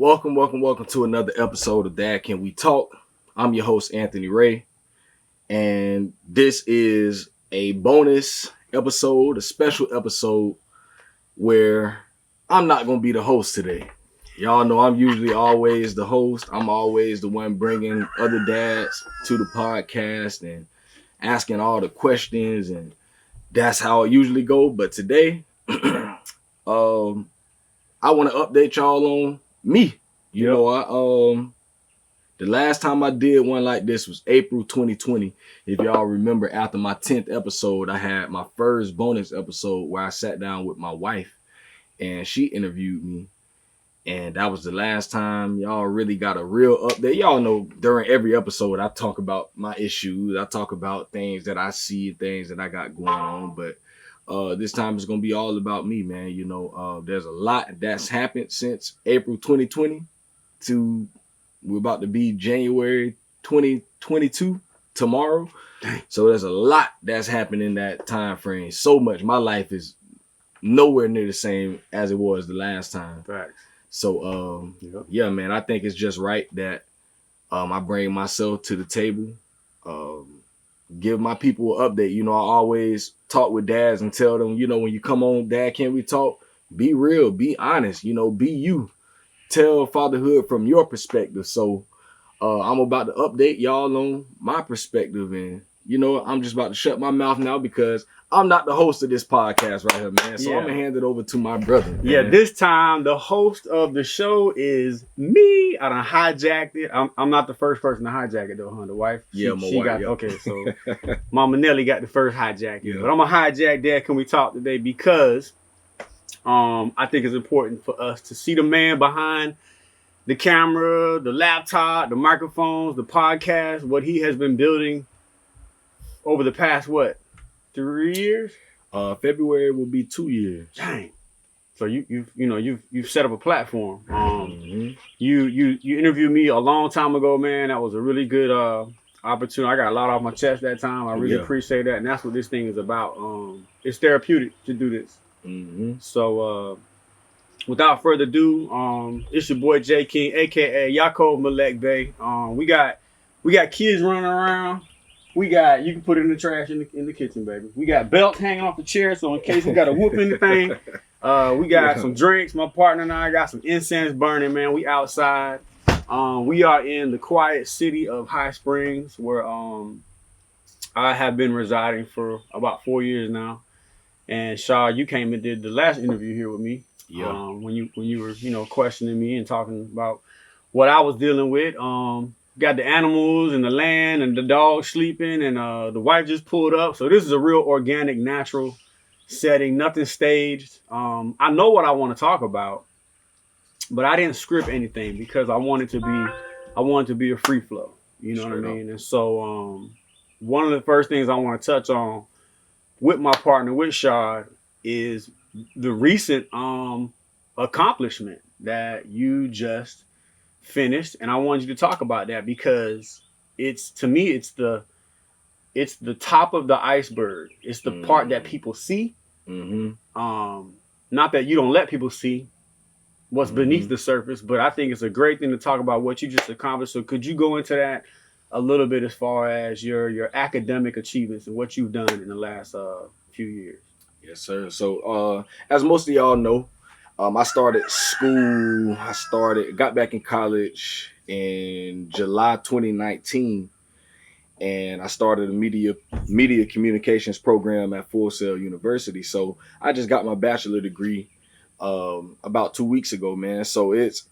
Welcome to another episode of Dad Can We Talk? I'm your host, Anthony Ray, and this is a bonus episode, a special episode where I'm not going to be the host today. Y'all know I'm usually always the host. I'm always the one bringing other dads to the podcast and asking all the questions, and that's how it usually go. But today, I want to update y'all on me. You know, the last time I did one like this was April 2020. If y'all remember, after my 10th episode, I had my first bonus episode where I sat down with my wife and she interviewed me. And that was the last time y'all really got a real update. Y'all know during every episode, I talk about my issues. I talk about things that I see, things that I got going on. But this time it's going to be all about me, man. You know, there's a lot that's happened since April 2020 to we're about to be January 2022 tomorrow. Dang. So there's a lot that's happened in that time frame. So much. My life is nowhere near the same as it was the last time. Facts. So, yeah, man, I think it's just right that I bring myself to the table, give my people an update. You know, I always talk with dads and tell them, you know, when you come on, Dad, Can We Talk? Be real, be honest, you know, be you. Tell fatherhood from your perspective. So I'm about to update y'all on my perspective. And, you know, I'm just about to shut my mouth now because I'm not the host of this podcast right here, man. So I'm going to hand it over to my brother. Man. Yeah, this time the host of the show is me. I done hijacked it. I'm not the first person to hijack it, though, huh? The wife? My wife. Okay, so Mama Nelly got the first hijack. Yeah. But I'm going to hijack Dad Can We Talk today because I think it's important for us to see the man behind the camera, the laptop, the microphones, the podcast, what he has been building over the past, 3 years? February will be 2 years. Dang. So you've set up a platform. You interviewed me a long time ago, man. That was a really good opportunity. I got a lot off my chest that time. I really appreciate that, and that's what this thing is about. It's therapeutic to do this. So without further ado, it's your boy J King, aka Yaakov Melech Bey. We got kids running around. You can put it in the trash in the kitchen, baby. We got belts hanging off the chair, so in case we got to whoop anything. We got some drinks. My partner and I got some incense burning, man. We outside. We are in the quiet city of High Springs, where I have been residing for about 4 years now. And Shaw, you came and did the last interview here with me. Yeah. When you were questioning me and talking about what I was dealing with. Got the animals and the land and the dog sleeping and the wife just pulled up. So this is a real organic, natural setting, nothing staged. I know what I want to talk about, but I didn't script anything because I wanted to be a free flow. You know what I mean? And so one of the first things I want to touch on with my partner, with Shad, is the recent accomplishment that you just finished, and I wanted you to talk about that because it's the top of the iceberg. It's the part that people see. Not that you don't let people see what's beneath the surface, but I think it's a great thing to talk about what you just accomplished. So could you go into that a little bit as far as your academic achievements and what you've done in the last few years? Yes, sir. So as most of y'all know, I started school. Got back in college in July 2019, and I started a media communications program at Full Sail University. So I just got my bachelor degree about 2 weeks ago, man. So it's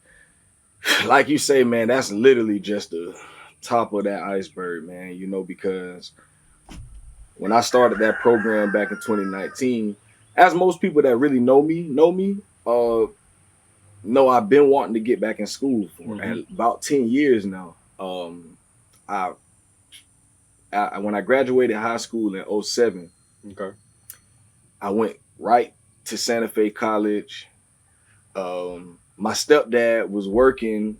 like you say, man, that's literally just the top of that iceberg, man. You know, because when I started that program back in 2019, as most people that really know me, no, I've been wanting to get back in school for about 10 years now. When I graduated high school in 2007, I went right to Santa Fe College. My stepdad was working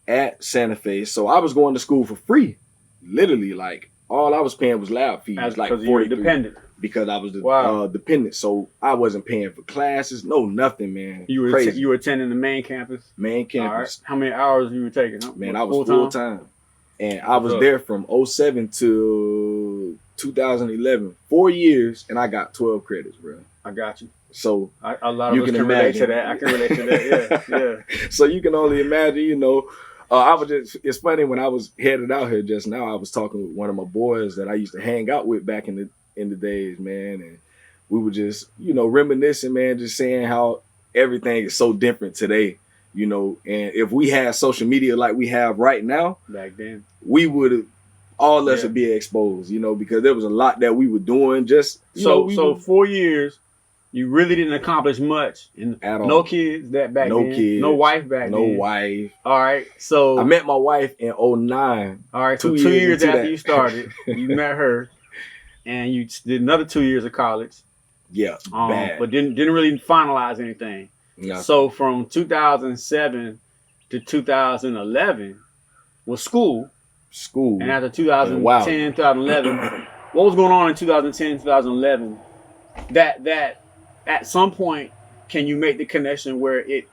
at Santa Fe, so I was going to school for free. Literally, like all I was paying was lab fees, like 43. Dependent. because I was the dependent. So I wasn't paying for classes, nothing, man. You were attending the main campus? Main campus. All right. How many hours you were taking? Man, I was full time. And I was there from 07 to 2011. 4 years, and I got 12 credits, bro. I got you. So a lot of us can relate to that. I can relate to that. Yeah. So you can only imagine, it's funny when I was headed out here just now, I was talking with one of my boys that I used to hang out with back in the days, man. And we were just, reminiscing, man, just saying how everything is so different today, and if we had social media like we have right now, back then, we would all of us would be exposed, because there was a lot that we were doing just, so 4 years. You really didn't accomplish much. At all. No kids back then. No kids. No wife back then. No wife. All right. So I met my wife in 2009. All right. So 2 years after you started, you met her, and you did another 2 years of college. Yeah. Bad. But didn't really finalize anything. Nothing. So from 2007 to 2011 was school. And after 2010, 2011, what was going on in 2010, 2011? That at some point, can you make the connection where it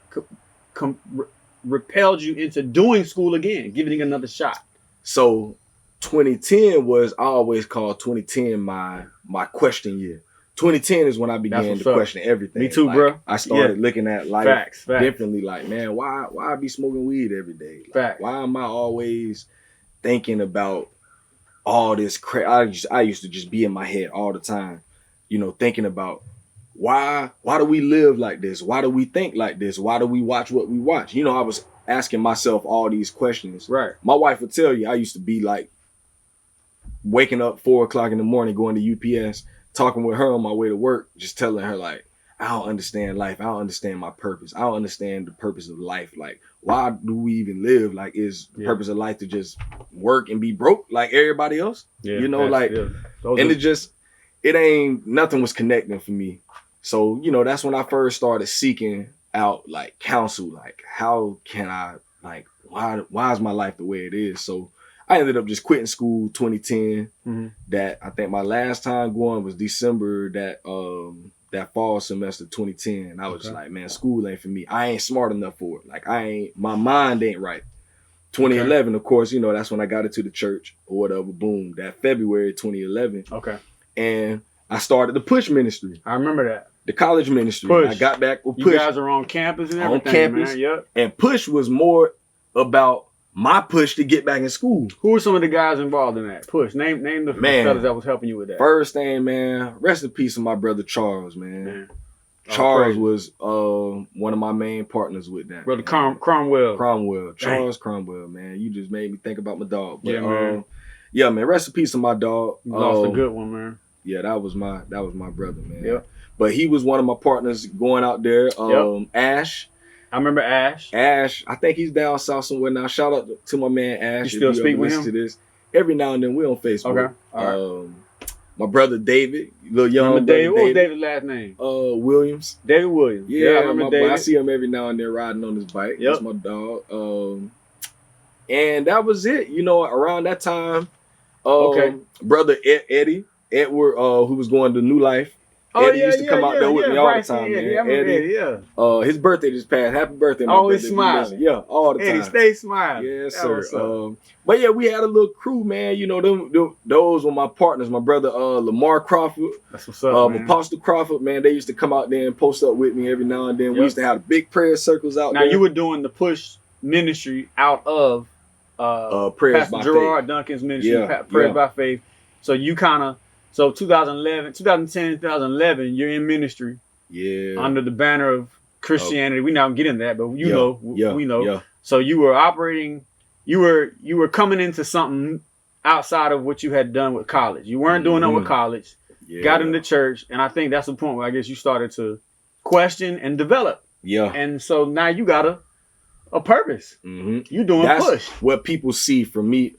repelled you into doing school again, giving it another shot? So 2010 was, I always call 2010 my question year. 2010 is when I began to question everything. Me too, bro. I started looking at life differently. Like, man, why I be smoking weed every day? Like, why am I always thinking about all this crap? I used to just be in my head all the time, thinking about why do we live like this? Why do we think like this? Why do we watch what we watch? I was asking myself all these questions. Right. My wife would tell you I used to be like waking up 4 o'clock in the morning, going to UPS, talking with her on my way to work, just telling her like, I don't understand life. I don't understand my purpose. I don't understand the purpose of life. Like, why do we even live? Like, is the purpose of life to just work and be broke like everybody else? Yeah, it ain't, nothing was connecting for me. So, that's when I first started seeking out like counsel, like how can I, like, why is my life the way it is? So I ended up just quitting school 2010. Mm-hmm. That I think my last time going was December that fall semester 2010. And I was just like, man, school ain't for me. I ain't smart enough for it. Like my mind ain't right. 2011, of course, that's when I got into the church or whatever. Boom, that February 2011. Okay. And I started the Push ministry. I remember that. The college ministry. Push. I got back with Push. You guys are on campus and everything, on campus, man. Yep. And Push was more about my push to get back in school. Who were some of the guys involved in that Push? Name the fellas that was helping you with that. First thing, man, rest in peace of my brother Charles, man. Charles was one of my main partners with that. Brother Cromwell. Charles Cromwell, man. You just made me think about my dog. But, man. Man, rest in peace of my dog. You lost a good one, man. Yeah, that was my brother, man. Yep. But he was one of my partners going out there. Ash. I remember Ash. I think he's down south somewhere now. Shout out to my man Ash. You still speak with him? To this. Every now and then we're on Facebook. Okay. All right. My brother David, little young brother David. What was David's last name? Williams. David Williams. Yeah, I remember David. I see him every now and then riding on his bike. Yep. That's my dog. And that was it. Around that time, brother Edward, who was going to New Life. Eddie used to come out there with me all the time, man. Eddie, his birthday just passed. Happy birthday, my always smiling. Yeah, all the time. Eddie, stay smiling. Yes, sir. But yeah, we had a little crew, man. Those were my partners. My brother Lamar Crawford. That's what's up, man. Apostle Crawford, man. They used to come out there and post up with me every now and then. Yep. We used to have big prayer circles out there. Now you were doing the Push ministry out of Prayers Pastor by Gerard Faith. Duncan's ministry, Prayers by Faith. So you So 2010, 2011, you're in ministry. Yeah. Under the banner of Christianity. We not get into that, but we know. Yeah. So you were operating, you were coming into something outside of what you had done with college. You weren't doing that with college. Yeah. Got into church, and I think that's the point where I guess you started to question and develop. Yeah. And so now you got a purpose. Mm-hmm. You're doing Push. What people see from me,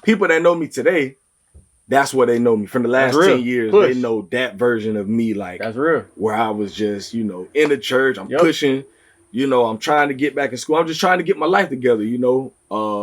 people that know me today, that's what they know me from the last 10 years. Push. They know that version of me, like that's real. Where I was just, in the church, I'm pushing, you know, I'm trying to get back in school. I'm just trying to get my life together, you know.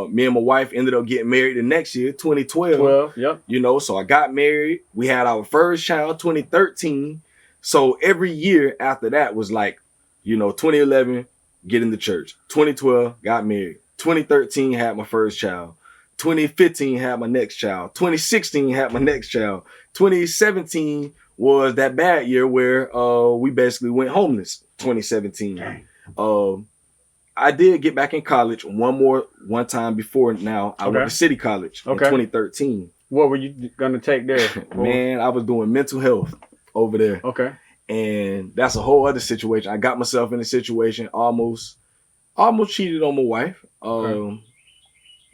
Me and my wife ended up getting married the next year, 2012. Yep. You know, so I got married. We had our first child, 2013. So every year after that was like, you know, 2011, get in the church. 2012, got married. 2013, had my first child. 2015, had my next child. 2016, had my next child. 2017 was that bad year where we basically went homeless. 2017. I did get back in college one time before now. I went to City College in 2013. What were you gonna take there? Man, I was doing mental health over there. Okay. And that's a whole other situation. I got myself in a situation, almost cheated on my wife.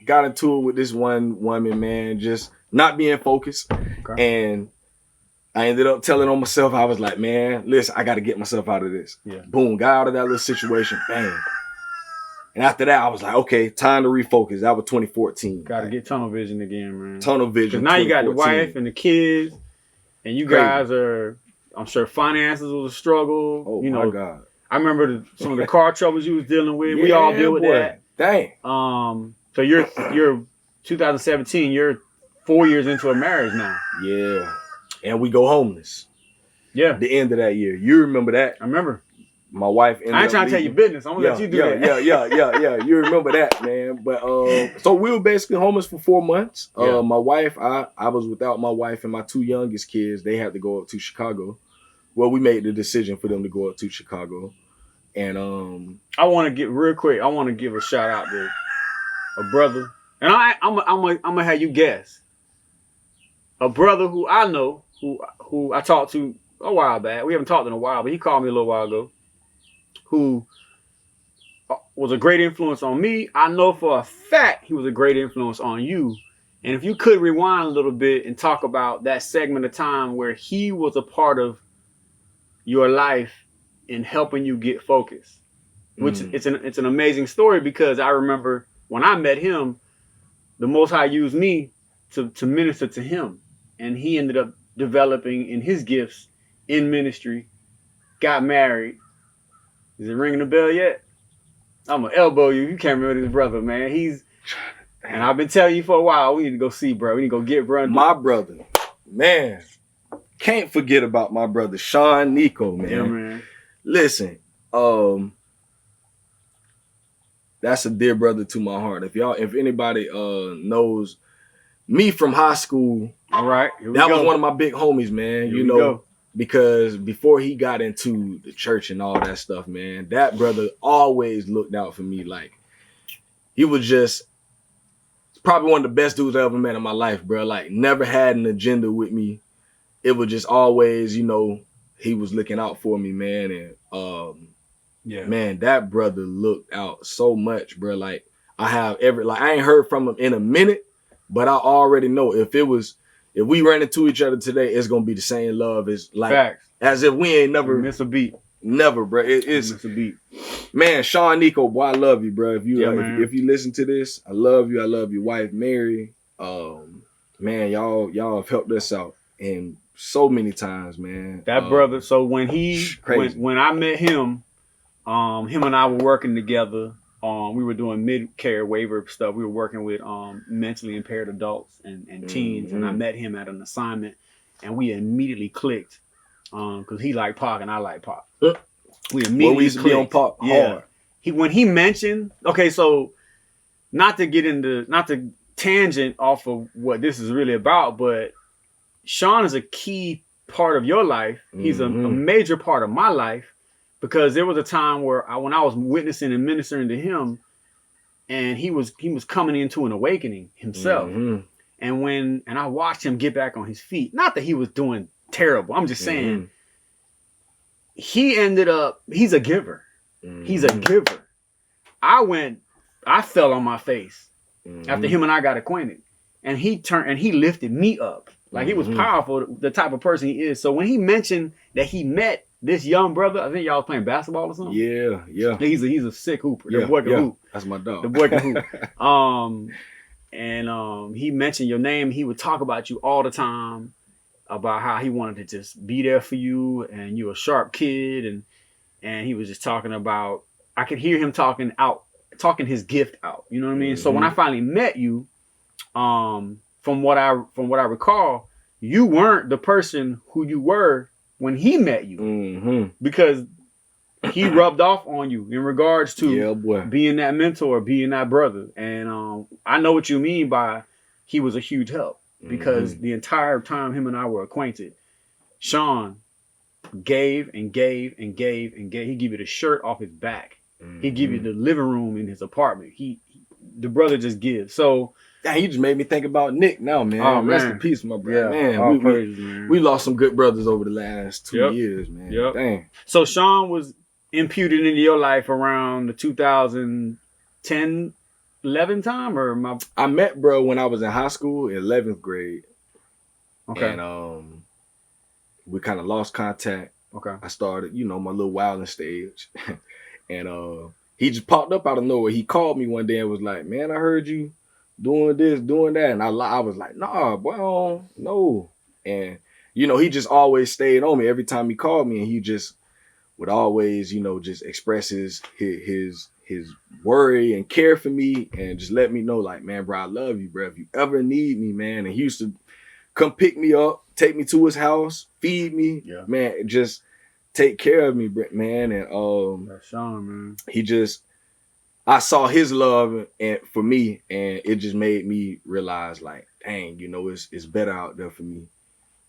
Got into it with this one woman, man, just not being focused. And I ended up telling on myself, I was like, man, listen, I got to get myself out of this. Yeah. Boom, got out of that little situation, bang. And after that, I was like, okay, time to refocus. That was 2014. Got to get tunnel vision again, man. Tunnel vision. Because now you got the wife and the kids, and you guys are, I'm sure finances was a struggle. Oh, you know, my God. I remember some of the car troubles you was dealing with. Yeah, we all deal with that. Dang. So you're 2017, you're 4 years into a marriage now. Yeah. And we go homeless. Yeah. The end of that year. You remember that? I remember. My wife ended I ain't trying to tell you business. I'm gonna let you do that. Yeah. You remember that, man. But so we were basically homeless for 4 months. My wife, I was without my wife and my two youngest kids. They had to go up to Chicago. Well, we made the decision for them to go up to Chicago. And I want to get real quick. I want to give a shout out to a brother, and I'm gonna have you guess. A brother who I know, who I talked to a while back. We haven't talked in a while, but he called me a little while ago. Who was a great influence on me. I know for a fact he was a great influence on you. And if you could rewind a little bit and talk about that segment of time where he was a part of your life in helping you get focused, which it's an amazing story, because I remember when I met him, the Most High used me to minister to him, and he ended up developing in his gifts in ministry, got married. Is it ringing a bell yet? I'm gonna elbow you. You can't remember this brother, man. And I've been telling you for a while, we need to go see, bro. We need to go get bro. My brother, man. Can't forget about my brother, Sean Nico, man. Yeah, man. Listen, that's a dear brother to my heart. If anybody knows me from high school, all right, that was one of my big homies, man. You know, because before he got into the church and all that stuff, man, that brother always looked out for me. Like, he was just probably one of the best dudes I ever met in my life, bro. Like, never had an agenda with me. It was just always, you know, he was looking out for me, man. And man, that brother looked out so much, bro. Like, I ain't heard from him in a minute, but I already know if we ran into each other today, it's gonna be the same love as like facts. As if we ain't never miss a beat. Never, bro. It's miss a beat. Man, Sean Nico, boy, I love you, bro. If you listen to this, I love you. I love your wife, Mary. Man, y'all have helped us out and so many times, man. That brother. So when I met him, him and I were working together. We were doing mid-care waiver stuff. We were working with mentally impaired adults and teens, and I met him at an assignment, and we immediately clicked because he liked Pac and I like Pac. We immediately clicked. On Pac hard. When he mentioned, okay, so not to tangent off of what this is really about, but Sean is a key part of your life. He's a major part of my life. Because there was a time where when I was witnessing and ministering to him, and he was coming into an awakening himself. And I watched him get back on his feet. Not that he was doing terrible. I'm just saying he's a giver. He's a giver. I fell on my face after him and I got acquainted. And he lifted me up. Like, he was powerful, the type of person he is. So when he mentioned that he met this young brother, I think y'all was playing basketball or something. Yeah. He's a sick hooper. The boy can hoop. That's my dog. The boy can hoop. And he mentioned your name. He would talk about you all the time, about how he wanted to just be there for you, and you a sharp kid, and he was just talking about. I could hear him talking his gift out. You know what I mean? So when I finally met you, from what I recall, you weren't the person who you were when he met you, because he rubbed off on you in regards to being that mentor, being that brother. And I know what you mean by he was a huge help, because the entire time him and I were acquainted, Sean gave and gave and gave and gave. He give you the shirt off his back. He give you the living room in his apartment. The brother just gives. So he just made me think about Nick now, man. Oh, Rest in peace, my brother. Yeah. Man, we lost some good brothers over the last 2 years, man. Dang. So Sean was imputed into your life around the 2010, 11 time, or I met bro when I was in high school, 11th grade. Okay. And we kind of lost contact. Okay. I started, my little wilding stage. And he just popped up out of nowhere. He called me one day and was like, "Man, I heard you doing this, doing that." And I was like, "Nah, boy, no." And, he just always stayed on me every time he called me. And he just would always, just express his worry and care for me, and just let me know, like, "Man, bro, I love you, bro. If you ever need me, man." And he used to come pick me up, take me to his house, feed me, man, just take care of me, man. And that's Sean, man. I saw his love for me, and it just made me realize, like, dang, it's better out there for me.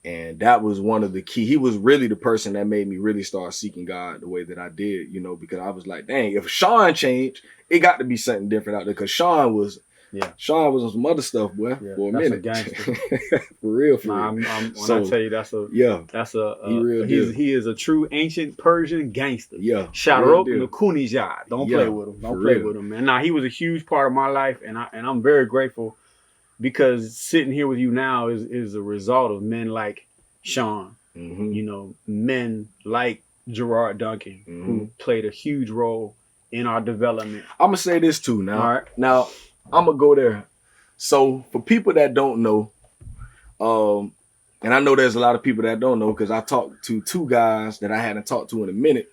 And that was one of the key. He was really the person that made me really start seeking God the way that I did, because I was like, dang, if Sean changed, it got to be something different out there. Because Sean was on some other stuff, boy, for a minute. That's a gangster. For real. When I tell you, he is a true ancient Persian gangster. Yeah. Sharok Nukunijad. Don't play with him. Don't play with him, man. Nah, he was a huge part of my life, and I'm very grateful, because sitting here with you now is a result of men like Sean, men like Gerard Duncan, who played a huge role in our development. I'm going to say this too now. All right. Now, I'm going to go there. So for people that don't know, and I know there's a lot of people that don't know, because I talked to two guys that I hadn't talked to in a minute,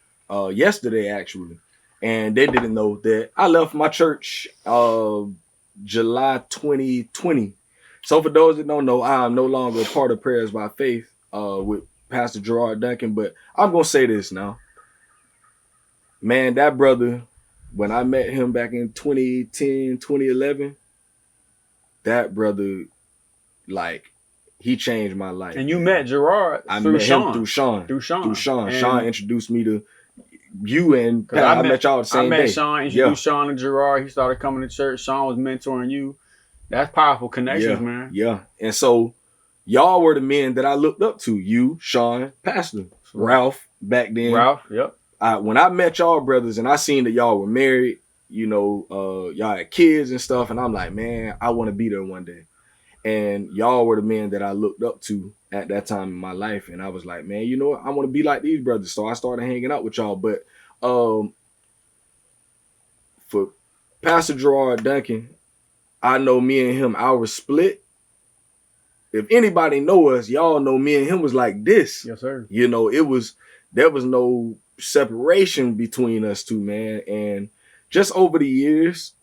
yesterday actually, and they didn't know that I left my church July 2020. So for those that don't know, I am no longer a part of Prayers by Faith with Pastor Gerard Duncan, but I'm going to say this now. Man, that brother, when I met him back in 2010, 2011, that brother, like, he changed my life. And you met Gerard through Sean. Through Sean. And Sean introduced me to you, and I met y'all the same day. I met Sean, introduced Sean and Gerard. He started coming to church. Sean was mentoring you. That's powerful connections, man. Yeah. And so y'all were the men that I looked up to. You, Sean, Pastor, Ralph back then. Yep. When I met y'all brothers and I seen that y'all were married, y'all had kids and stuff, and I'm like, man, I want to be there one day. And y'all were the men that I looked up to at that time in my life. And I was like, man, you know what? I want to be like these brothers. So I started hanging out with y'all. But for Pastor Gerard Duncan, I know me and him, our split. If anybody know us, y'all know me and him was like this. Yes, sir. There was no separation between us two, man. And just over the years,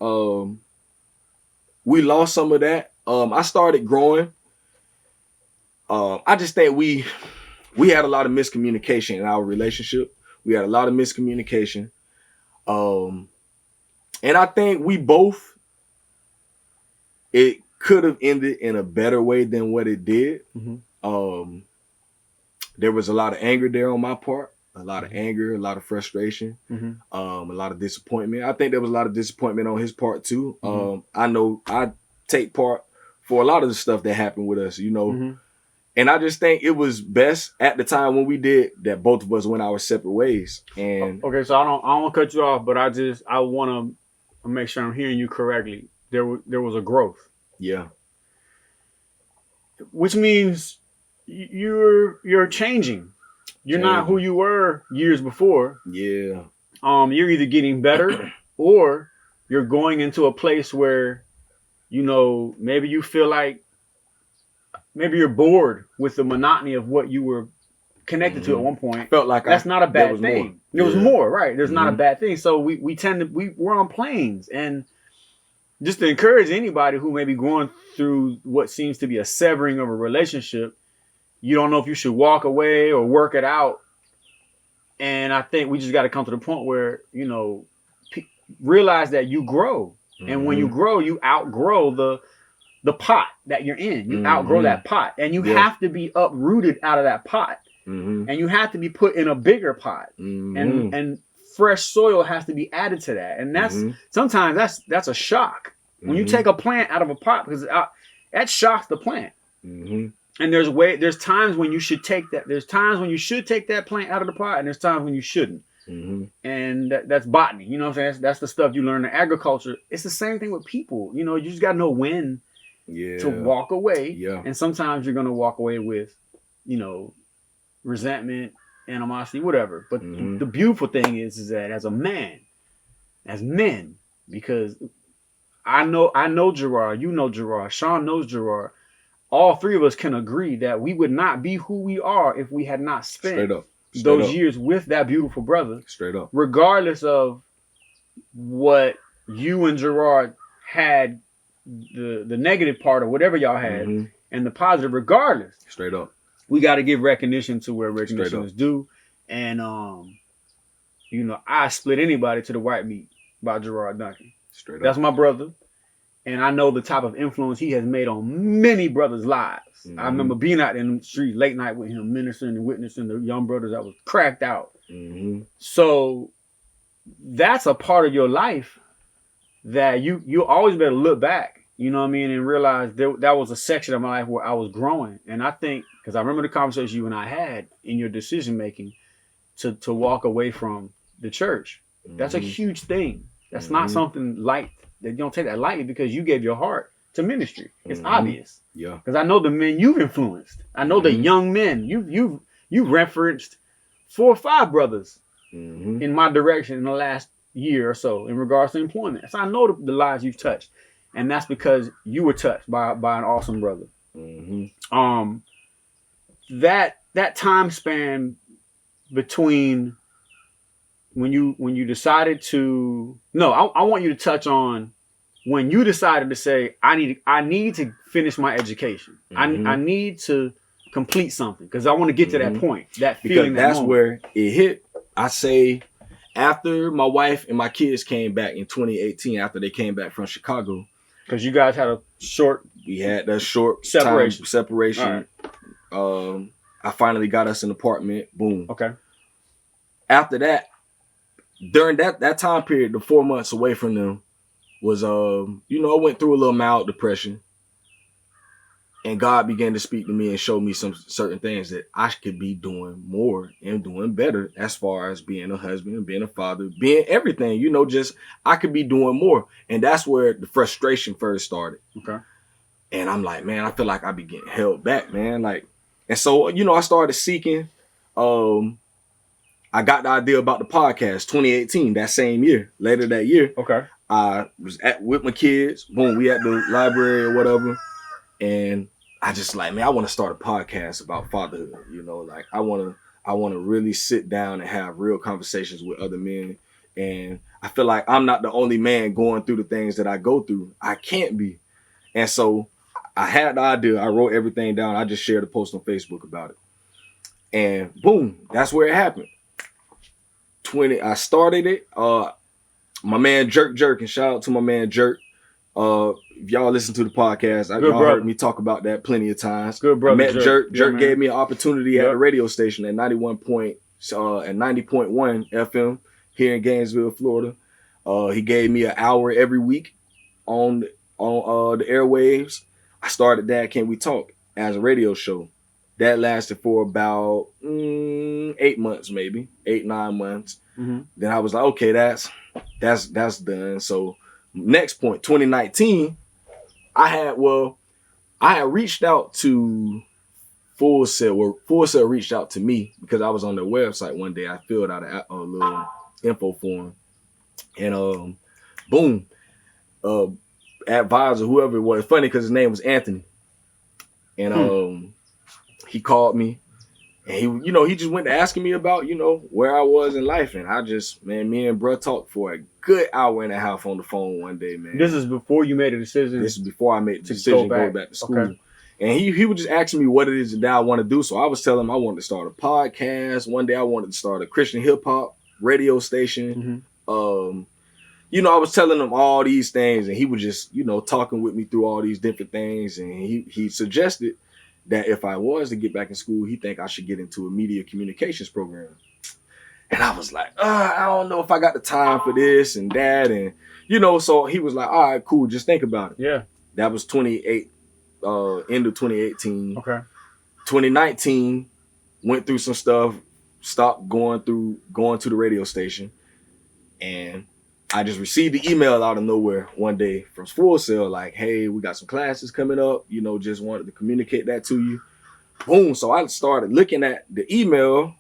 we lost some of that. I started growing. I just think we had a lot of miscommunication in our relationship. We had a lot of miscommunication. And I think we both, it could have ended in a better way than what it did. Mm-hmm. There was a lot of anger there on my part. A lot of anger, a lot of frustration, mm-hmm. A lot of disappointment. I think there was a lot of disappointment on his part too. Mm-hmm. I know I take part for a lot of the stuff that happened with us, Mm-hmm. And I just think it was best at the time when we did that both of us went our separate ways. And okay, so I don't want to cut you off, but I want to make sure I'm hearing you correctly. There was a growth. Yeah. Which means you're changing. You're not who you were years before. Yeah. You're either getting better or you're going into a place where, maybe you feel like maybe you're bored with the monotony of what you were connected to at one point. Felt like that's not a bad thing. There was more, right? There's not a bad thing. So we're on planes, and just to encourage anybody who may be going through what seems to be a severing of a relationship, you don't know if you should walk away or work it out. And I think we just got to come to the point where, realize that you grow. And when you grow, you outgrow the pot that you're in. You outgrow that pot. And you have to be uprooted out of that pot. And you have to be put in a bigger pot. And fresh soil has to be added to that. And that's sometimes that's a shock. When you take a plant out of a pot, because that shocks the plant. And there's times when you should take that. There's times when you should take that plant out of the pot, and there's times when you shouldn't. And that's botany. You know what I'm saying? That's the stuff you learn in agriculture. It's the same thing with people. You just got to know when to walk away. Yeah. And sometimes you're going to walk away with, resentment, animosity, whatever. But the beautiful thing is that as men, because I know Gerard, Gerard, Sean knows Gerard. All three of us can agree that we would not be who we are if we had not spent those years with that beautiful brother. Straight up. Regardless of what you and Gerard had, the negative part or whatever y'all had, and the positive, regardless. Straight up. We got to give recognition to where recognition is due. And, I split anybody to the white meat by Gerard Duncan. Straight up. That's my brother. And I know the type of influence he has made on many brothers' lives. I remember being out in the street late night with him, ministering and witnessing the young brothers that was cracked out. So that's a part of your life that you always better look back, and realize that was a section of my life where I was growing. And I think, because I remember the conversation you and I had in your decision making to walk away from the church. That's a huge thing. That's not something light. That you don't take that lightly, because you gave your heart to ministry. It's obvious. Yeah. Because I know the men you've influenced. I know the young men. You've referenced 4 or 5 brothers in my direction in the last year or so in regards to employment. So I know the lives you've touched. And that's because you were touched by an awesome brother. That time span between when you decided to I want you to touch on when you decided to say, I need to finish my education. I need to complete something, because I want to get to that point, that feeling. Because that's where it hit. I say after my wife and my kids came back in 2018, after they came back from Chicago. Because you guys had we had that short separation. Right. I finally got us an apartment. Boom. Okay. After that, during that time period, the 4 months away from them was, I went through a little mild depression, and God began to speak to me and show me some certain things that I could be doing more and doing better, as far as being a husband and being a father, being everything, just I could be doing more. And that's where the frustration first started. Okay. And I'm like, man, I feel like I be getting held back, man. And so, I started seeking, I got the idea about the podcast 2018, that same year, later that year. Okay. I was with my kids. Boom, we at the library or whatever. And I just I want to start a podcast about fatherhood. I want to really sit down and have real conversations with other men. And I feel like I'm not the only man going through the things that I go through. I can't be. And so I had the idea. I wrote everything down. I just shared a post on Facebook about it. And boom, that's where it happened. I started it. My man Jerk, and shout out to my man Jerk. If y'all listen to the podcast, y'all heard me talk about that plenty of times. Good brother. I met Jerk. Jerk gave me an opportunity at a radio station at 90.1 FM here in Gainesville, Florida. He gave me an hour every week on the airwaves. I started that Can We Talk as a radio show. That lasted for about 8 months, maybe 8-9 months. Then I was like, okay, that's done. So next point, 2019, I had reached out to Full Sail. Well, Full Sail reached out to me because I was on their website one day. I filled out a little info form, and boom, advisor, whoever it was. Funny because his name was Anthony, and he called me And he just went to asking me about, where I was in life. And I just, man, me and bruh talked for a good hour and a half on the phone one day, man. This is before you made a decision? This is before I made the decision to go back to school. Okay. And he was just asking me what it is that I want to do. So I was telling him I wanted to start a podcast. One day I wanted to start a Christian hip hop radio station. Mm-hmm. I was telling him all these things, and he was just, talking with me through all these different things. And he suggested that if I was to get back in school, he think I should get into a media communications program. And I was like, I don't know if I got the time for this and that. And, so he was like, all right, cool. Just think about it. Yeah. That was end of 2018. Okay. 2019, went through some stuff, stopped going to the radio station. And I just received the email out of nowhere one day from Full Sail, like, hey, we got some classes coming up, just wanted to communicate that to you. Boom. So I started looking at the email,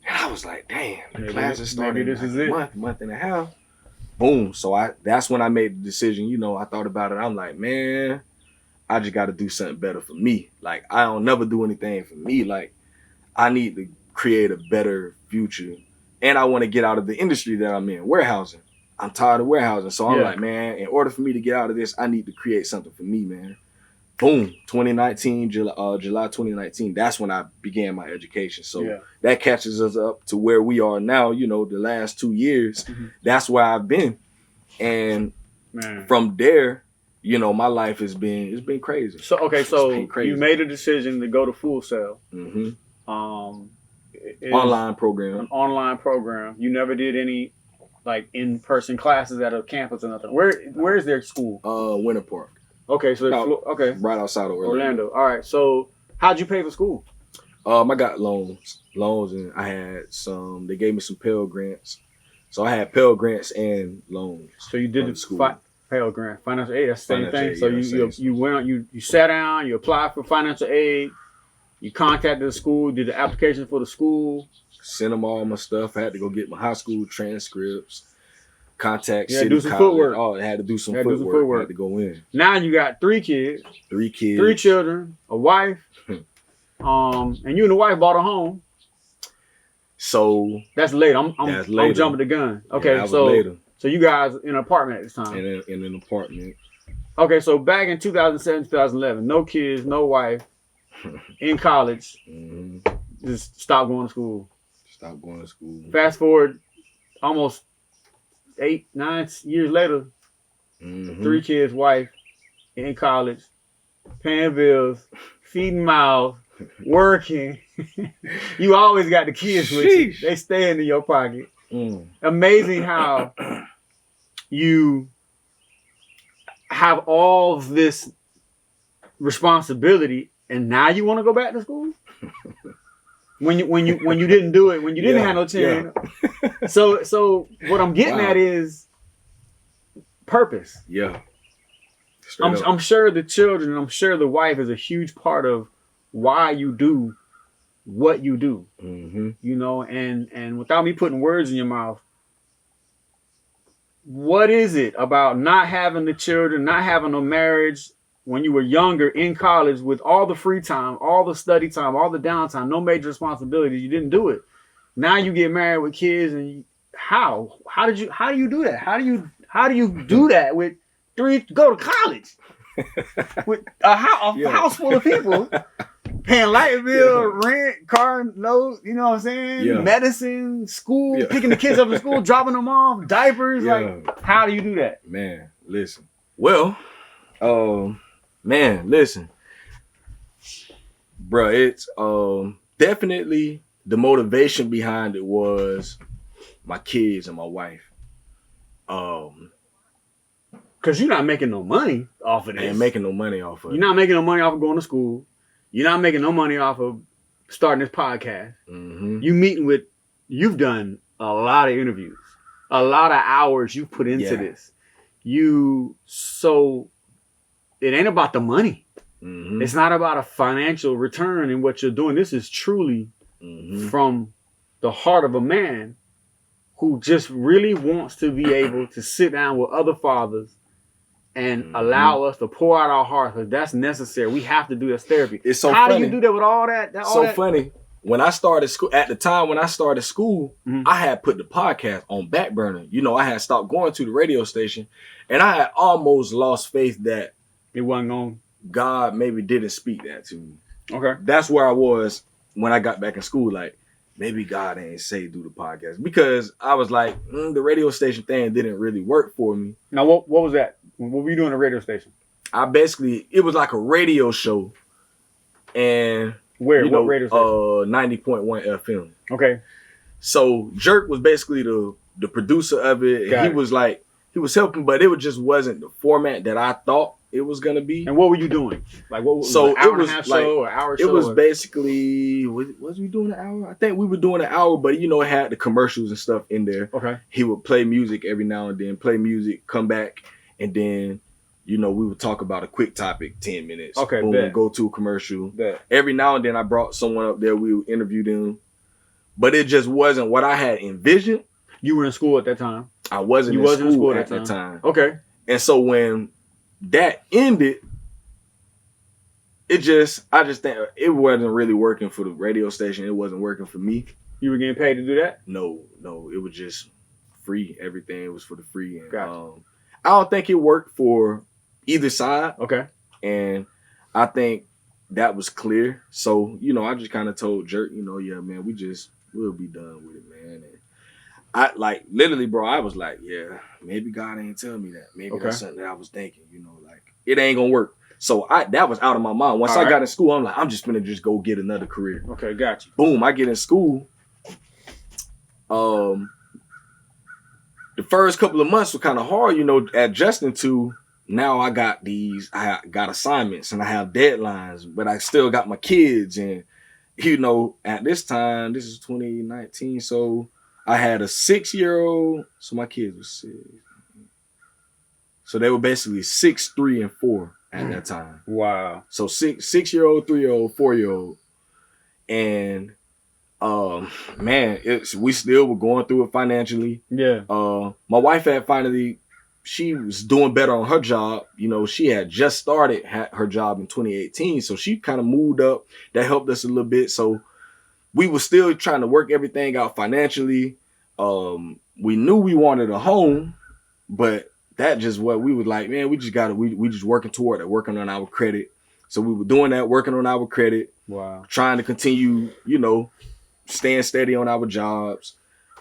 and I was like, damn, the classes started in a month and a half. Boom. So that's when I made the decision. I thought about it. I'm like, man, I just got to do something better for me. Like, I don't never do anything for me. Like, I need to create a better future. And I want to get out of the industry that I'm in, warehousing. I'm tired of warehousing. So I'm like, man, in order for me to get out of this, I need to create something for me, man. Boom. 2019, July 2019. That's when I began my education. So that catches us up to where we are now, the last 2 years. Mm-hmm. That's where I've been. And from there, my life it's been crazy. So, okay, so you made a decision to go to Full Sail. Mm-hmm. Online program. An online program. You never did any in-person classes at a campus or nothing. Where is their school? Winter Park. Okay, so right outside of Orlando. All right. So how'd you pay for school? I got loans, and I had some. They gave me some Pell Grants, so I had Pell Grants and loans. So you did the school. Pell Grant, financial aid. That's the same thing. So you went, you sat down, you applied for financial aid, you contacted the school, did the application for the school, sent them all my stuff. I had to go get my high school transcripts. Contact city do some college. Footwork. Oh, I had to do some footwork. I had to go in. Now you got 3 kids. 3 children, a wife. And you and the wife bought a home. So that's late. I'm jumping the gun. Okay, yeah, so later. So you guys in an apartment at this time. In an apartment. Okay, so back in 2007, 2011, no kids, no wife, in college. Mm-hmm. Just stopped going to school. Fast forward almost 8, 9 years later, 3 kids, wife, in college, paying bills, feeding mouths, working. You always got the kids with you. They staying in your pocket. Amazing how you have all of this responsibility and now you want to go back to school? When you didn't do it, when you didn't have no chance. Yeah. So what I'm getting at is purpose. Yeah. I'm sure the children, I'm sure the wife is a huge part of why you do what you do. Mm-hmm. And without me putting words in your mouth, what is it about not having the children, not having a marriage when you were younger in college with all the free time, all the study time, all the downtime, no major responsibilities, you didn't do it. Now you get married with kids and how do you do that? How do you do that with 3, go to college with a house full of people paying light bill, rent, car notes, you know what I'm saying? Yeah. Medicine, school, picking the kids up in school, dropping them off, diapers. Yeah. Like, how do you do that? Man, listen. Well, listen. Bruh, it's definitely the motivation behind it was my kids and my wife. Because you're not making no money off of this. I ain't making no money off of it. You're not making no money off of going to school. You're not making no money off of starting this podcast. Mm-hmm. You've done a lot of interviews, a lot of hours you've put into this. So it ain't about the money. Mm-hmm. It's not about a financial return in what you're doing. This is truly from the heart of a man who just really wants to be able to sit down with other fathers and allow us to pour out our hearts, because that's necessary. We have to do this therapy. It's so How funny. do you do that with all that? Funny. when I started school, at the time when I started school, I had put the podcast on back burner. You know, I had stopped going to the radio station, and I had almost lost faith that it wasn't on. God maybe didn't speak that to me. Okay. That's where I was when I got back in school. Like, maybe God ain't say do the podcast, because I was like, the radio station thing didn't really work for me. Now, what was that? What were you doing at the radio station? It was like a radio show, and where? What radio station? 90.1 FM. Okay. So Jerk was basically the producer of it. And he was helping, but it just wasn't the format that I thought it was gonna be. And what were you doing? Like, what was so an hour it was and a half like show, or hour show? It was basically was we doing an hour? I think we were doing an hour, but you know, it had the commercials and stuff in there. Okay. He would play music every now and then, come back, and then we would talk about a quick topic, 10 minutes. Okay. Boom, go to a commercial. Bet. Every now and then I brought someone up there, we would interview them. But it just wasn't what I had envisioned. You were in school at that time. I wasn't in school at that time. Okay. And so when that ended, I just think it wasn't really working for the radio station. It wasn't working for me. You were getting paid to do that? No, it was just free. Everything was for the free. And, gotcha. I don't think it worked for either side. Okay. And I think that was clear. So, I just kind of told Jerk, yeah, man, we'll be done with it, man. And I literally, bro, I was like, yeah, maybe God ain't telling me that. Maybe that's something that I was thinking, like it ain't gonna work. So that was out of my mind. Once I got in school, I'm like, I'm just gonna just go get another career. Okay, got you. Boom, I get in school. The first couple of months were kind of hard, adjusting to now I got assignments and I have deadlines, but I still got my kids. And, at this time, this is 2019, so I had a 6-year-old, so my kids were 6. So they were basically 6, 3, and 4 at that time. Wow. So 6-year-old, 3-year-old, 4-year-old. And man, we still were going through it financially. Yeah. My wife she was doing better on her job. She had just started her job in 2018. So she kind of moved up. That helped us a little bit. So we were still trying to work everything out financially. We knew we wanted a home, but that just what we was like, man, we just working toward it, working on our credit. So we were doing that, working on our credit. Wow. Trying to continue, staying steady on our jobs.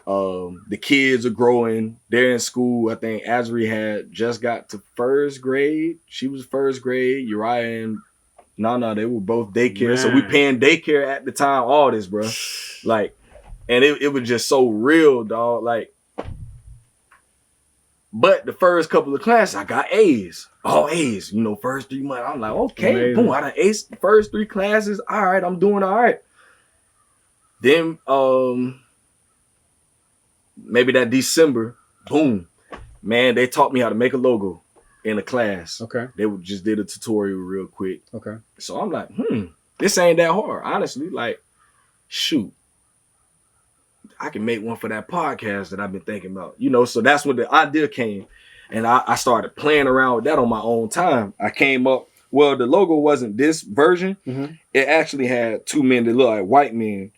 The kids are growing. They're in school. I think Azri had just got to first grade. She was first grade. Uriah and No, they were both daycare. Man. So we paying daycare at the time, all this, bro. And it was just so real, dog. But the first couple of classes, I got A's. All A's, first 3 months. I'm like, okay, amazing. Boom, I done aced the first 3 classes. All right, I'm doing all right. Then, maybe that December, boom, man, they taught me how to make a logo in a class. Okay. They just did a tutorial real quick. Okay. So I'm like, this ain't that hard, honestly. Shoot. I can make one for that podcast that I've been thinking about, so that's when the idea came. And I started playing around with that on my own time. I came up, the logo wasn't this version. Mm-hmm. It actually had 2 men that looked like white men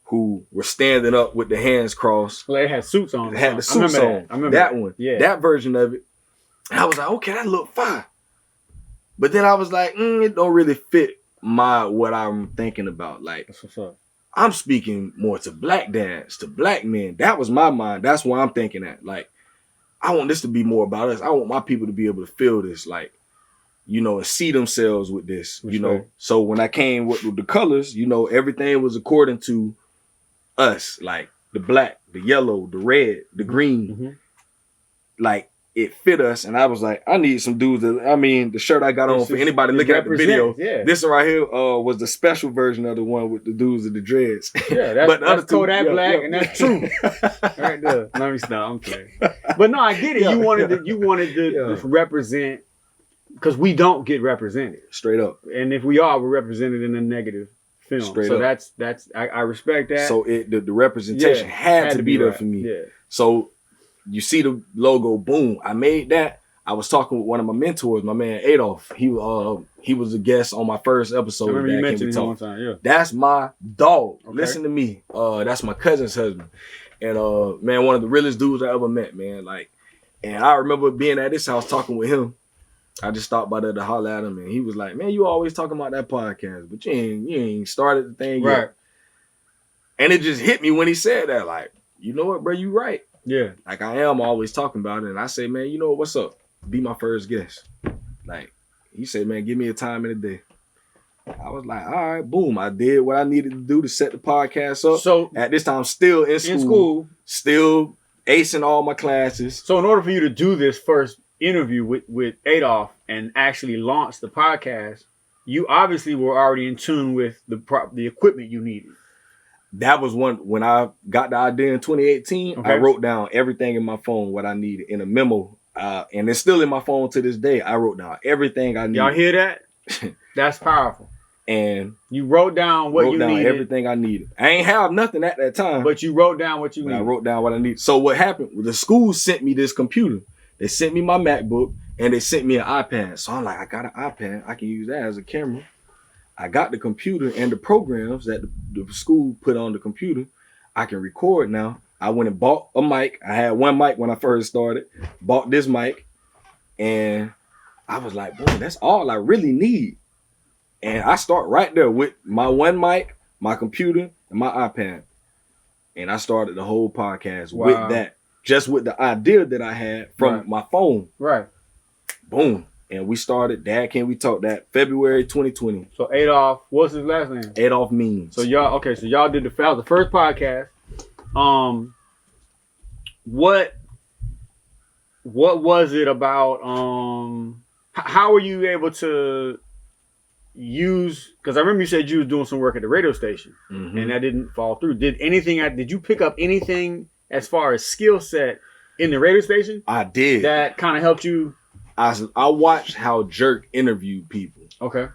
who were standing up with their hands crossed. Well, they had suits on. They had the suits on. I remember that one. Yeah. That version of it. And I was like, okay, that looked fine. But then I was like, it don't really fit what I'm thinking about. That's what's up. I'm speaking more to black dads, to black men. That was my mind. That's where I'm thinking at. I want this to be more about us. I want my people to be able to feel this, and see themselves with this, Right. So when I came with the colors, everything was according to us, the black, the yellow, the red, the green, it fit us. And I was like, I need some dudes the shirt I got on for anybody looking at the video. Yeah. This one right here was the special version of the one with the dudes of the dreads. Yeah, that's Kodak Black, and that's true. Right there. Let me stop. I'm kidding. But no, I get it. Yeah, you wanted to represent, because we don't get represented. Straight up. And if we are, we're represented in a negative film. Straight up. That's I respect that. So the representation had to be there for me. Yeah. So you see the logo, boom. I made that. I was talking with one of my mentors, my man Adolf. He was a guest on my first episode. I remember you mentioned him one time. Yeah, that's my dog. Okay. Listen to me. That's my cousin's husband, and man, one of the realest dudes I ever met, man. Like, and I remember being at his house talking with him. I just stopped by there to holler at him, and he was like, "Man, you always talking about that podcast, but you ain't started the thing yet." right. And it just hit me when he said that. Like, you know what, bro? You right. Yeah, Like, I am always talking about it, and I say, man, you know what's up? Be my first guest. Like, he said, man, give me a time in the day. I was like, all right, boom. I did what I needed to do to set the podcast up. So at this time, still in school, still acing all my classes. So in order for you to do this first interview with Adolf and actually launch the podcast, you obviously were already in tune with the equipment you needed. That was when I got the idea in 2018. Okay. I wrote down everything in my phone, what I needed in a memo. And it's still in my phone to this day. I wrote down everything I needed. Y'all hear that? That's powerful. And you wrote down what you needed. Everything I needed. I ain't have nothing at that time. But you wrote down what you needed. I wrote down what I needed. So what happened? The school sent me this computer. They sent me my MacBook and they sent me an iPad. So I'm like, I got an iPad. I can use that as a camera. I got the computer and the programs that the school put on the computer. I can record now. I went and bought a mic. I had one mic when I first started. Bought this mic. And I was like, boy, that's all I really need. And I start right there with my one mic, my computer, and my iPad. And I started the whole podcast with that. Just with the idea that I had from my phone. Right. Boom. And we started Dad Can We Talk that February 2020. So Adolf, what's his last name? Adolf Means. So y'all did the first podcast. What was it about? How were you able to use? Because I remember you said you was doing some work at the radio station, and that didn't fall through. Did you pick up anything as far as skill set in the radio station? I did. That kind of helped you. I watched how Jerk interviewed people. Okay.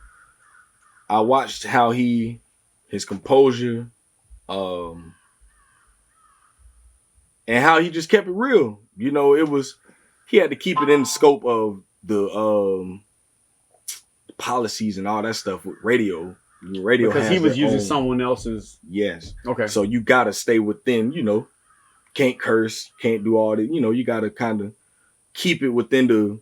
I watched how his composure, and how he just kept it real. You know, he had to keep it in the scope of the policies and all that stuff with radio. Radio because he was using someone else's. Yes. Okay. So you gotta stay within. You know, can't curse, can't do all that. You know, you gotta kind of keep it within the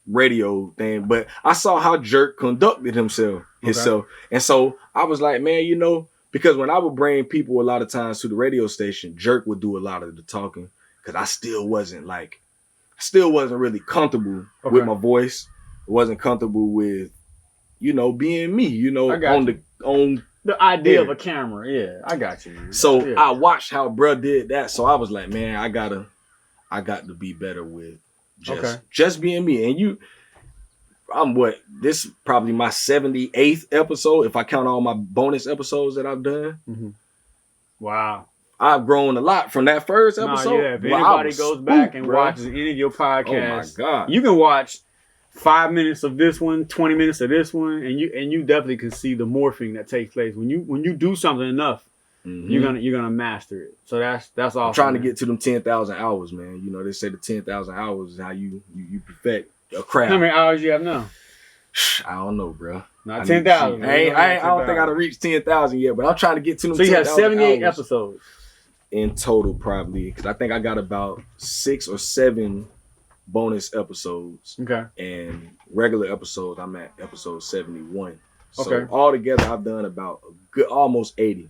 radio thing. But I saw how Jerk conducted himself. And so I was like, man, you know, because when I would bring people a lot of times to the radio station, Jerk would do a lot of the talking because I still wasn't really comfortable with my voice. I wasn't comfortable with, you know, being me, you know, on the idea of a camera. Yeah, I got you, man. So I watched how bruh did that. So I was like, man, I got to be better with just being me. And this is probably my 78th episode if I count all my bonus episodes that I've done. Mm-hmm. Wow. I've grown a lot from that first episode. If anybody goes back and watches any of your podcasts, oh my God, you can watch 5 minutes of this one, 20 minutes of this one, and you definitely can see the morphing that takes place when you do something enough. You're gonna master it. So that's awesome. I'm trying to get to them 10,000 hours, man. You know, they say the 10,000 hours is how you perfect a craft. How many hours you have now? I don't know, bro. Not 10,000. I don't think I'd reach 10,000 yet, but I'm trying to get to them. So you have 78 episodes in total, probably, because I think I got about 6 or 7 bonus episodes. Okay. And regular episodes, I'm at episode 71. So altogether, I've done about a good almost 80.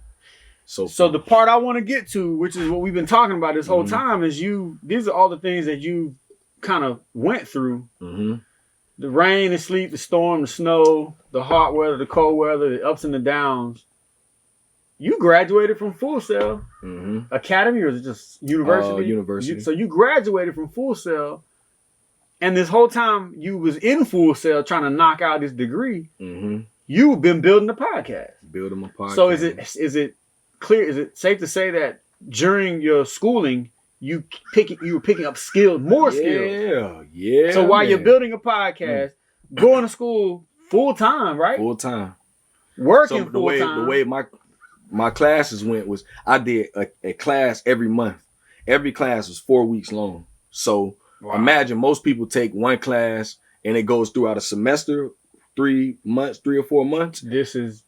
So the part I want to get to, which is what we've been talking about this whole time, is these are all the things that you kind of went through. Mm-hmm. The rain, the sleet, the storm, the snow, the hot weather, the cold weather, the ups and the downs. You graduated from Full Sail Academy, or is it just university? University. So you graduated from Full Sail, and this whole time you was in Full Sail trying to knock out this degree. Mm-hmm. You've been building a podcast. Building my podcast. So is it clear? Is it safe to say that during your schooling you were picking up more skills? Yeah. So while you're building a podcast, going to school full time, right? Full time, working full time. The way my classes went was I did a class every month. Every class was 4 weeks long. So Wow. Imagine most people take one class and it goes throughout a semester, 3 or 4 months.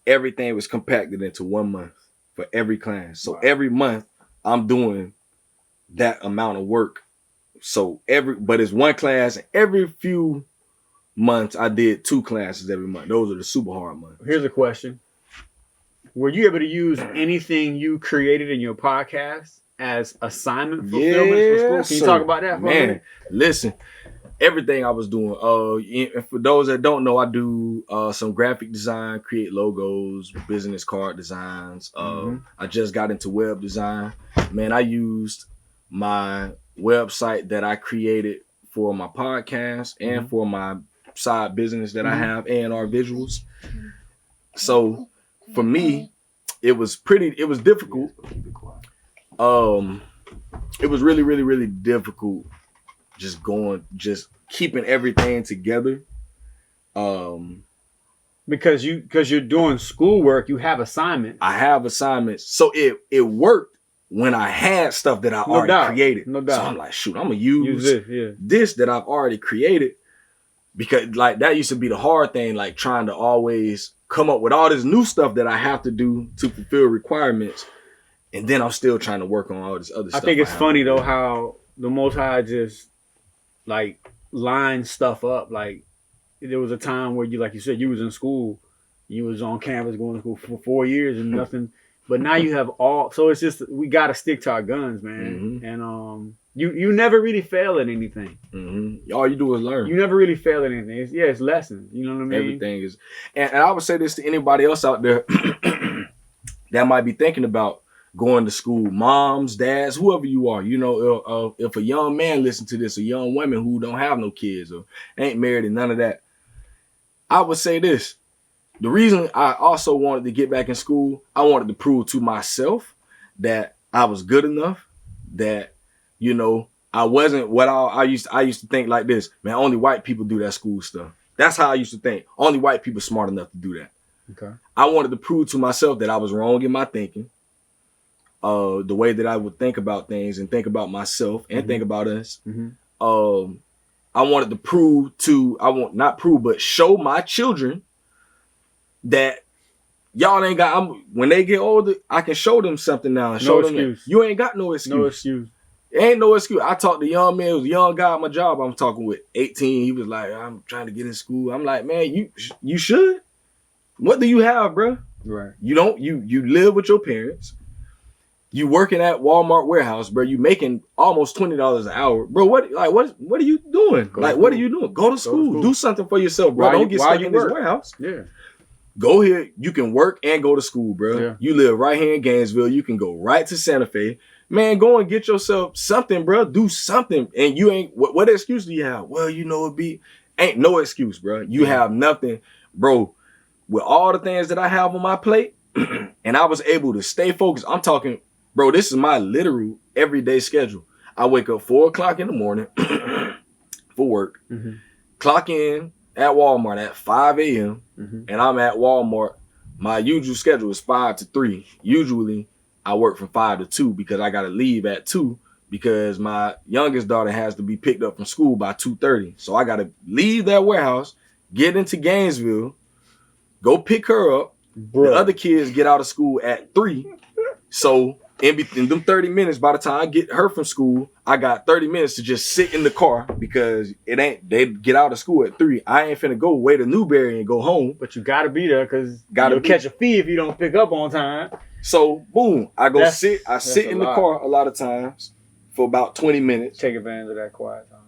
Everything was compacted into 1 month for every class. So every month I'm doing that amount of work. So but it's one class. Every few months I did 2 classes every month. Those are the super hard months. Here's a question. Were you able to use anything you created in your podcast as assignment fulfillment for school? Can you talk about that for a minute? Listen, everything I was doing. For those that don't know, I do some graphic design, create logos, business card designs. I just got into web design. Man, I used my website that I created for my podcast and for my side business that I have and our visuals. So for me, it was difficult. It was really, really, really difficult just keeping everything together. Because you're doing schoolwork, you have assignments. I have assignments. So it worked when I had stuff that I already created. No doubt. So I'm like, shoot, I'm gonna use this that I've already created. Because like that used to be the hard thing, like trying to always come up with all this new stuff that I have to do to fulfill requirements. And then I'm still trying to work on all this other stuff. I think it's funny though how the Most High just like line stuff up. Like there was a time where you, like you said, you was in school, you was on campus going to school for 4 years and nothing. But now you have so it's just we gotta stick to our guns, man. And you never really fail at anything. All you do is learn. You never really fail at anything. It's lessons. You know what I mean? Everything is, and I would say this to anybody else out there that might be thinking about going to school, moms, dads, whoever you are. You know, if a young man listen to this, a young woman who don't have no kids or ain't married and none of that, I would say this. The reason I also wanted to get back in school, I wanted to prove to myself that I was good enough, that, you know, I wasn't what I used to think like this, man, only white people do that school stuff. That's how I used to think. Only white people smart enough to do that. Okay. I wanted to prove to myself that I was wrong in my thinking. The way that I would think about things and think about myself and think about us. I wanted to show my children that y'all ain't got, when they get older, I can show them something now and show them that you ain't got no excuse. No excuse. Ain't no excuse. I talked to young man, it was a young guy at my job I'm talking with, 18. He was like, I'm trying to get in school. I'm like, man, you should. What do you have, bro? Right. You live with your parents. You working at Walmart warehouse, bro. You making almost $20 an hour, bro. What are you doing? What are you doing? Go to school. Do something for yourself, bro. Don't get stuck in this warehouse. Yeah. Go here. You can work and go to school, bro. Yeah. You live right here in Gainesville. You can go right to Santa Fe. Man, go and get yourself something, bro. Do something. And you ain't, what excuse do you have? Well, you know, ain't no excuse, bro. You have nothing, bro. With all the things that I have on my plate, and I was able to stay focused. I'm talking, bro, this is my literal everyday schedule. I wake up 4 o'clock in the morning for work, clock in at Walmart at 5 a.m. And I'm at Walmart. My usual schedule is 5 to 3. Usually I work from 5 to 2 because I got to leave at 2 because my youngest daughter has to be picked up from school by 2:30. So I got to leave that warehouse, get into Gainesville, go pick her up. Bro. The other kids get out of school at 3. So in them 30 minutes, by the time I get her from school, I got 30 minutes to just sit in the car because they get out of school at 3. I ain't finna go way to Newberry and go home. But you gotta be there because you'll catch a fee if you don't pick up on time. So boom, I sit in the car a lot of times for about 20 minutes. Take advantage of that quiet time.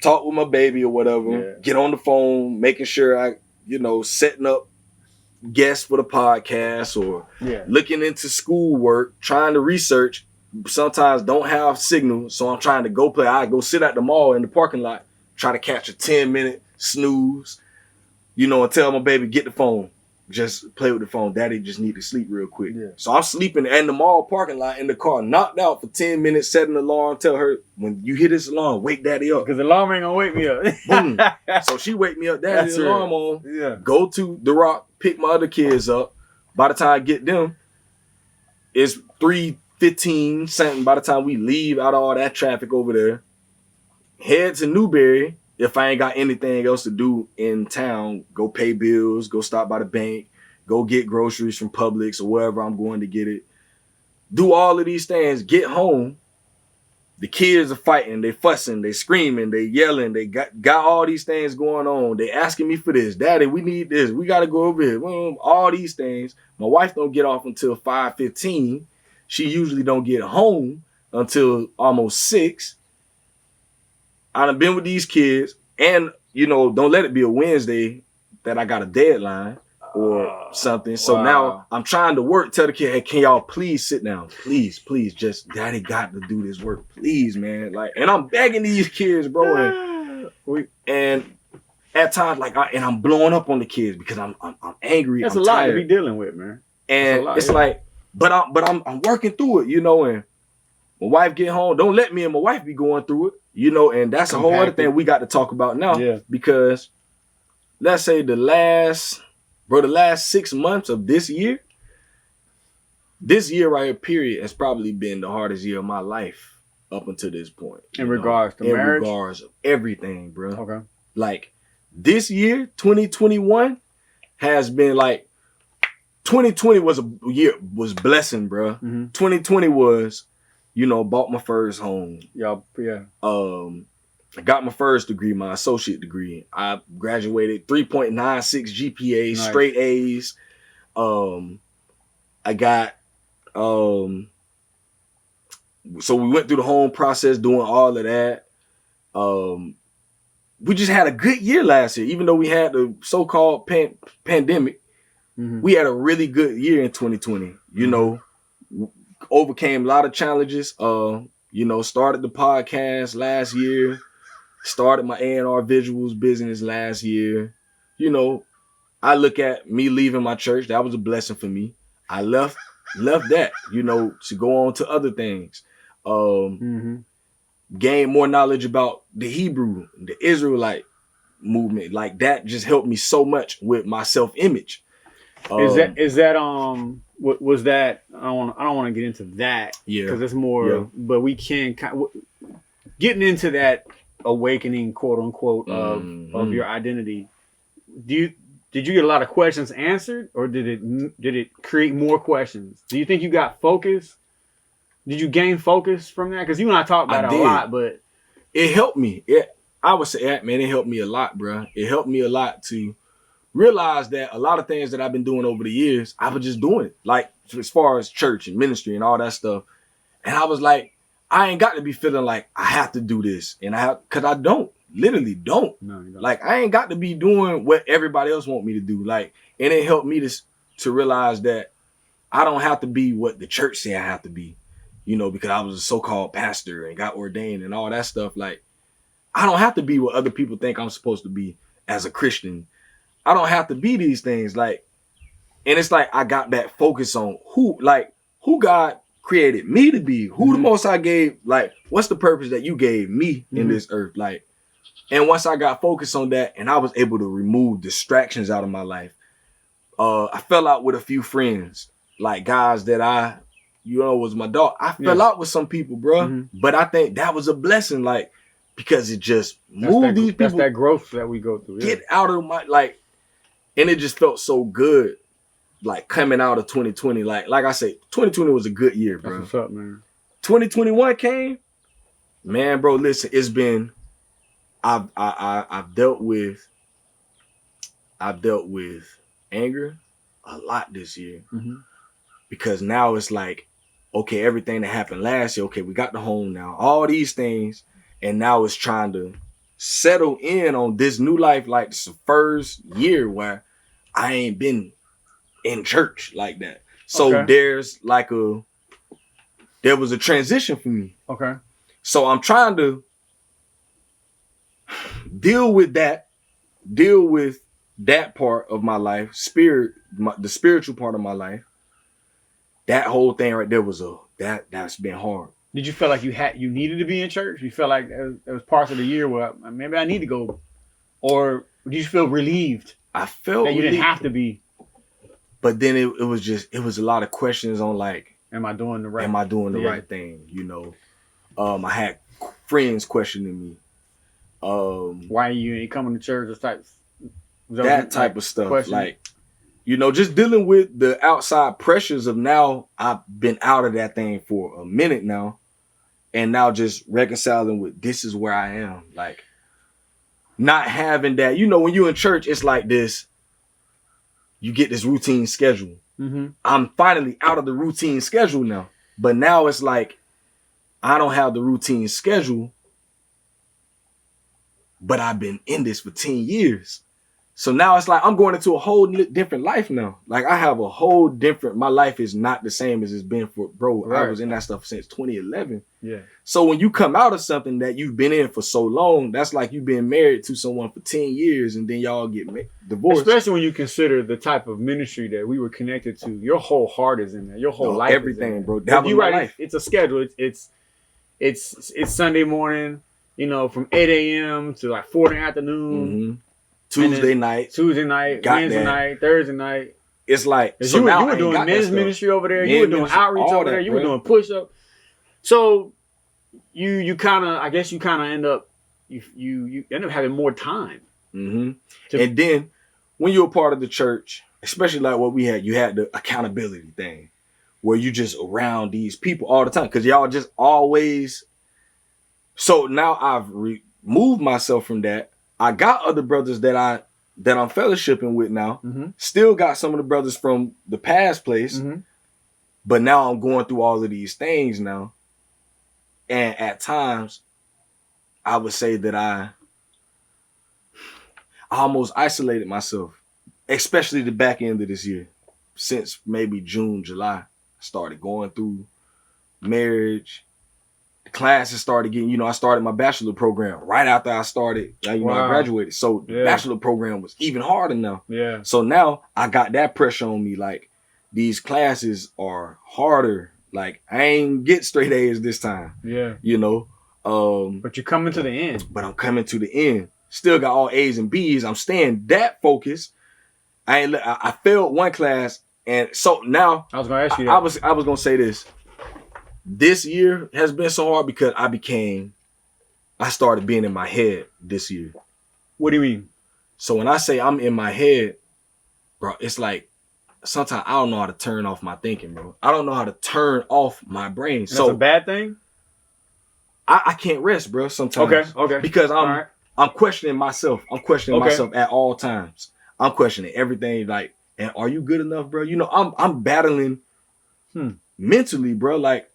Talk with my baby or whatever. Yeah. Get on the phone, making sure setting up guests for the podcast or looking into schoolwork, trying to research. Sometimes don't have signal, so I'm trying to go play. I go sit at the mall in the parking lot, try to catch a 10-minute snooze, and tell my baby, get the phone. Just play with the phone. Daddy just need to sleep real quick. Yeah. So I'm sleeping in the mall parking lot in the car, knocked out for 10 minutes, setting the alarm, tell her, when you hear this alarm, wake daddy up. Because the alarm ain't gonna wake me up. Boom. So she wake me up, daddy's alarm on. Yeah. Go to the Rock, pick my other kids up. By the time I get them, it's 3:15 something. By the time we leave out of all that traffic over there, head to Newberry if I ain't got anything else to do in town. Go pay bills, go stop by the bank, go get groceries from Publix or wherever I'm going to get it. Do all of these things, get home. The kids are fighting, they fussing, they screaming, they yelling, they got all these things going on. They asking me for this. Daddy, we need this. We got to go over here. All these things. My wife don't get off until 5:15. She usually don't get home until almost 6. I done been with these kids, and, don't let it be a Wednesday that I got a deadline or something. So now I'm trying to work. Tell the kid, hey, can y'all please sit down? Please, just Daddy got to do this work. Please, man. And I'm begging these kids, bro. And at times, I'm blowing up on the kids because I'm angry. That's I'm a lot tired. to be dealing with, man. And it's but I'm working through it, and my wife get home. Don't let me and my wife be going through it, and that's a whole other thing we got to talk about now. Yeah. Because let's say the last 6 months of this year right here, period, has probably been the hardest year of my life up until this point. In regards to marriage? In regards of everything, bro. Okay. This year, 2021, has been 2020 was blessing, bro. Mm-hmm. 2020 was, bought my first home. Yeah. I got my first degree, my associate degree. I graduated 3.96 GPA, nice. Straight A's. I got, so we went through the home process doing all of that. We just had a good year last year, even though we had the so-called pandemic. Mm-hmm. We had a really good year in 2020. Overcame a lot of challenges. Started the podcast last year. Started my A&R visuals business last year. I look at me leaving my church. That was a blessing for me. I left that, to go on to other things. Gain more knowledge about the Hebrew, the Israelite movement. That just helped me so much with my self-image. Was that? I don't want to get into that. Yeah. Because it's more. Yeah. But we can getting into that awakening, quote unquote, of your identity. Did you get a lot of questions answered, or did it create more questions? Do you think you got focus? Did you gain focus from that? Because you and I talked about it a lot, but it helped me. I would say, man, it helped me a lot, bro. It helped me a lot to realize that a lot of things that I've been doing over the years, I was just doing it. As far as church and ministry and all that stuff. And I was like, I ain't got to be feeling like I have to do this. Because I literally don't. No, you don't. I ain't got to be doing what everybody else want me to do. And it helped me to realize that I don't have to be what the church say I have to be, because I was a so-called pastor and got ordained and all that stuff. I don't have to be what other people think I'm supposed to be as a Christian. I don't have to be these things. And it's I got that focus on who God created me to be, who the Most High gave, what's the purpose that you gave me in this earth? And once I got focused on that and I was able to remove distractions out of my life, I fell out with a few friends, guys that was my dog. I fell out with some people, bro. But I think that was a blessing, because it just moved these people. That's that growth that we go through. Get out of my, and it just felt so good, coming out of 2020. Like I said, 2020 was a good year, bro. That's what's up, man. 2021 came, man, bro. Listen, it's been, I've dealt with anger a lot this year, because now it's okay, everything that happened last year, okay, we got the home now, all these things, and now it's trying to settle in on this new life. It's the first year where I ain't been in church like that. So there's there was a transition for me. Okay. So I'm trying to deal with that part of my life, the spiritual part of my life. That whole thing right there was that's been hard. Did you feel like you needed to be in church? You felt like there was parts of the year where maybe I need to go, or did you feel relieved? I felt that you didn't have to be. But then it was a lot of questions on am I doing the right? Am I doing the right thing? I had friends questioning me. Why you ain't coming to church? That type of stuff. Question? Like, just dealing with the outside pressures of now. I've been out of that thing for a minute now. And now just reconciling with this is where I am. Like, not having that. When you're in church, it's like this. You get this routine schedule. Mm-hmm. I'm finally out of the routine schedule now. But now it's like, I don't have the routine schedule. But I've been in this for 10 years. So now it's like I'm going into a whole different life now. Like I have a whole different, my life is not the same as it's been for, bro. Right. I was in that stuff since 2011. Yeah. So when you come out of something that you've been in for so long, that's like you've been married to someone for 10 years and then y'all get divorced. Especially when you consider the type of ministry that we were connected to. Your whole heart is in there. Your whole life everything, is in there. Bro. That was my life. It's a schedule. It's Sunday morning, from 8 a.m. to like 4 in the afternoon. Mm-hmm. Tuesday night, Wednesday night, Thursday night. It's like so you were doing men's ministry over there. You were doing outreach over there. You were doing push-up. So you kind of, I guess you kind of end up you end up having more time. Mm-hmm. And then when you're a part of the church, especially like what we had, you had the accountability thing where you just around these people all the time because y'all just always. So now I've removed myself from that. I got other brothers that I'm fellowshipping with now. Mm-hmm. Still got some of the brothers from the past place. Mm-hmm. But now I'm going through all of these things now. And at times, I would say that I almost isolated myself, especially the back end of this year. Since maybe June, July, I started going through marriage. Classes started getting, I started my bachelor program right after I started, I graduated. So the bachelor program was even harder now. Yeah. So now I got that pressure on me. Like these classes are harder. Like I ain't get straight A's this time. Yeah. But you're coming to the end. But I'm coming to the end. Still got all A's and B's. I'm staying that focused. I failed one class. And so now I was going to ask you that. I was going to say this. This year has been so hard because I started being in my head this year. What do you mean? So when I say I'm in my head, bro, it's like sometimes I don't know how to turn off my thinking, bro. I don't know how to turn off my brain. So that's a bad thing? I can't rest, bro, sometimes. Okay. Because I'm questioning myself. I'm questioning myself at all times. I'm questioning everything like, and are you good enough, bro? I'm battling mentally, bro. Like,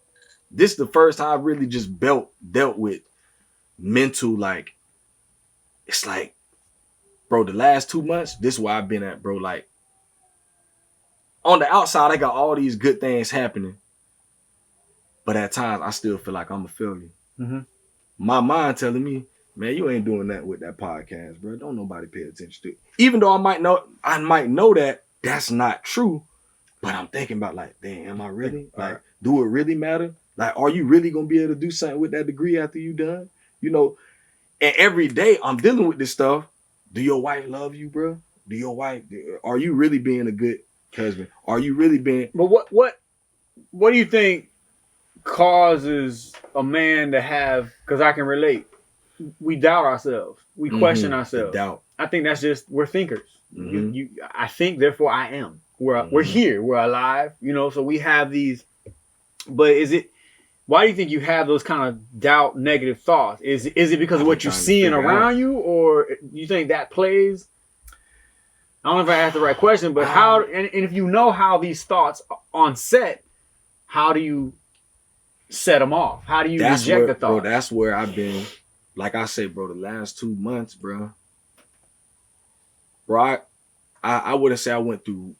this is the first time I really just dealt with mental, like, it's like, bro, the last 2 months, this is where I've been at, bro. Like, on the outside, I got all these good things happening. But at times, I still feel like I'm a failure. Mm-hmm. My mind telling me, man, you ain't doing that with that podcast, bro. Don't nobody pay attention to it. Even though I might know that that's not true. But I'm thinking about like, damn, am I really? Like, do it really matter? Like, are you really going to be able to do something with that degree after you done? And every day I'm dealing with this stuff. Do your wife love you, bro? Are you really being a good husband? Are you really being... But what do you think causes a man to have, because I can relate, we doubt ourselves. We question ourselves. Doubt. I think that's just, we're thinkers. Mm-hmm. I think, therefore I am. We're here. We're alive. So we have these... But why do you think you have those kind of doubt, negative thoughts? Is it because of what you're seeing around you, or you think that plays? I don't know if I asked the right question, but how? And if you know how these thoughts on set, how do you set them off? How do you reject the thoughts? Bro, that's where I've been. Like I say, bro, the last 2 months, bro. Bro, I wouldn't say I went through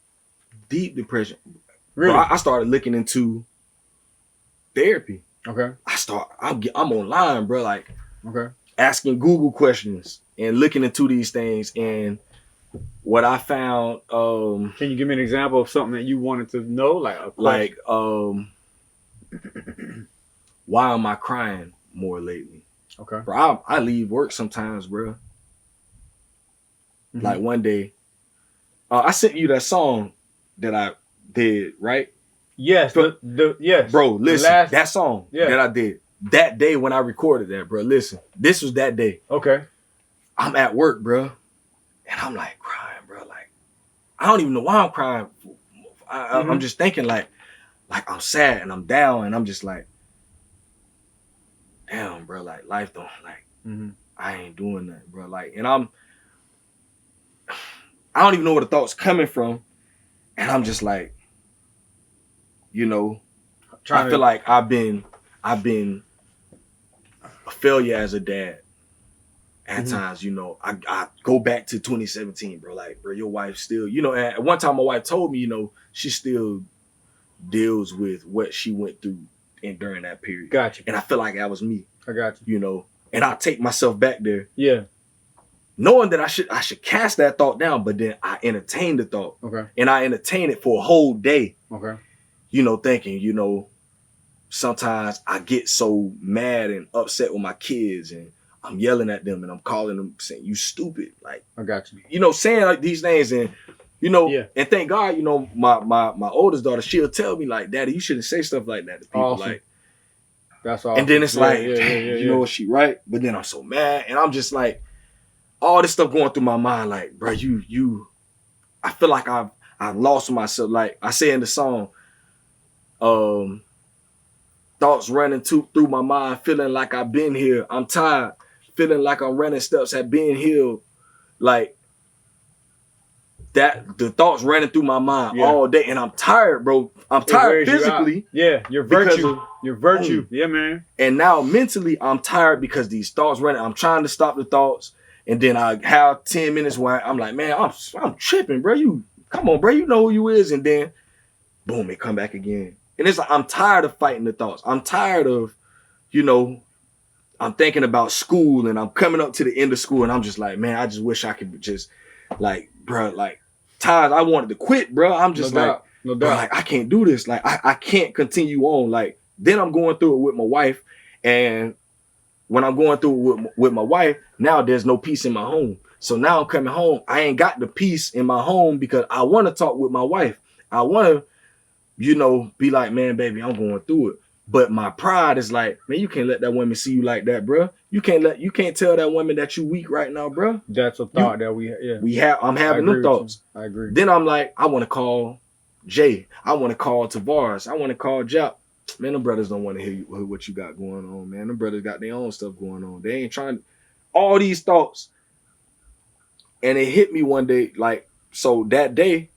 deep depression. Really? Bro, I started looking into therapy. Okay. I'm online, bro. Like, okay, asking Google questions and looking into these things. And what I found, can you give me an example of something that you wanted to know? Like, why am I crying more lately? Okay. Bro, I leave work sometimes, bro. Mm-hmm. Like one day, I sent you that song that I did, right? Yes, yes. Bro, listen, that song that I did that day when I recorded that, bro. Listen, this was that day. Okay. I'm at work, bro, and I'm like crying, bro. Like I don't even know why I'm crying. I'm just thinking like I'm sad and I'm down, and I'm just like, damn, bro. Like life don't I ain't doing nothing, bro. Like, and I don't even know where the thoughts coming from, and I'm just like, you know, I feel like I've been a failure as a dad. At times, you know, I go back to 2017, bro. Like, bro, your wife still, you know, at one time my wife told me, you know, she still deals with what she went through during that period. Gotcha. And I feel like that was me. I got you. You know, and I take myself back there. Yeah. Knowing that I should cast that thought down, but then I entertained the thought. Okay. And I entertained it for a whole day. Okay. You know, thinking, you know, sometimes I get so mad and upset with my kids, and I'm yelling at them and I'm calling them saying, you stupid. Like, I got you. You know, saying like these things, and you know, and thank God, you know, my oldest daughter, she'll tell me like, Daddy, you shouldn't say stuff like that to people. Awesome. Like, that's all. And then it's like, you know what, she right, but then I'm so mad, and I'm just like, all this stuff going through my mind, like, bro, I feel like I've lost myself. Like I say in the song, thoughts running through my mind, feeling like I've been here. I'm tired, feeling like I'm running steps at being healed. Like that, the thoughts running through my mind all day, and I'm tired, bro. I'm tired physically. Your virtue. Your virtue. Yeah, man. And now mentally, I'm tired because these thoughts running. I'm trying to stop the thoughts. And then I have 10 minutes where I'm like, man, I'm tripping, bro. Come on, bro. You know who you is. And then, boom, it come back again. And it's like, I'm tired of fighting the thoughts. I'm tired of, you know, I'm thinking about school, and I'm coming up to the end of school, and I'm just like, man, I just wish I could just, like, bro, like, times I wanted to quit, bro. I'm just bro, like, I can't do this. Like, I can't continue on. Like, then I'm going through it with my wife, and when I'm going through it with my wife, now there's no peace in my home. So now I'm coming home. I ain't got the peace in my home because I want to talk with my wife. I want to, you know, be like, man, baby, I'm going through it. But my pride is like, man, you can't let that woman see you like that, bro. You can't tell that woman that you weak right now, bro. That's a thought I'm having them thoughts. I agree. Then I'm like, I want to call Jay. I want to call Tavares. I want to call Jap. Man, them brothers don't want to hear what you got going on, man. Them brothers got their own stuff going on. They ain't trying all these thoughts. And it hit me one day, like, so that day,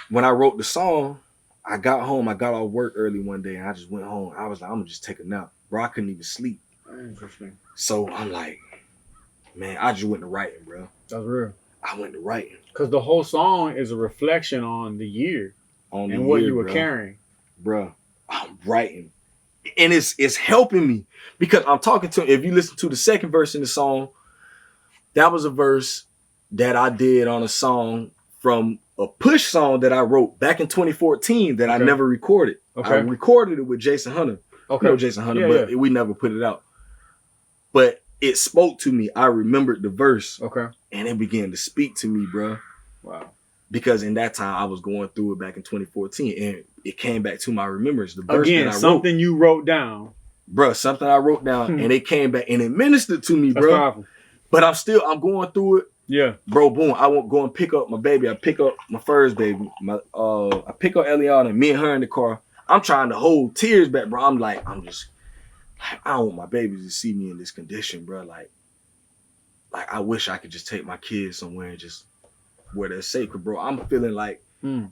when I wrote the song, I got home. I got off work early one day, and I just went home. I was like, I'm going to just take a nap. Bro, I couldn't even sleep. Interesting. So I'm like, man, I just went to writing, bro. That's real. I went to writing. Because the whole song is a reflection on the year and what you were carrying. Bro, I'm writing. And it's helping me because I'm talking to, if you listen to the second verse in the song, that was a verse that I did on a song from a push song that I wrote back in 2014 that I never recorded. I recorded it with Jason Hunter. You know Jason Hunter, but we never put it out. But it spoke to me. I remembered the verse. And it began to speak to me, bro. Wow. Because in that time I was going through it back in 2014, and it came back to my remembrance. The verse again, that I something you wrote down, bro. Something I wrote down, and it came back and it ministered to me, bro. Powerful. But I'm going through it. Yeah, bro. Boom. I won't go and pick up my baby. I pick up my first baby. I pick up Eliana, and me and her in the car. I'm trying to hold tears back, bro. I don't want my babies to see me in this condition, bro. Like I wish I could just take my kids somewhere and just where they're safe, bro. I'm feeling like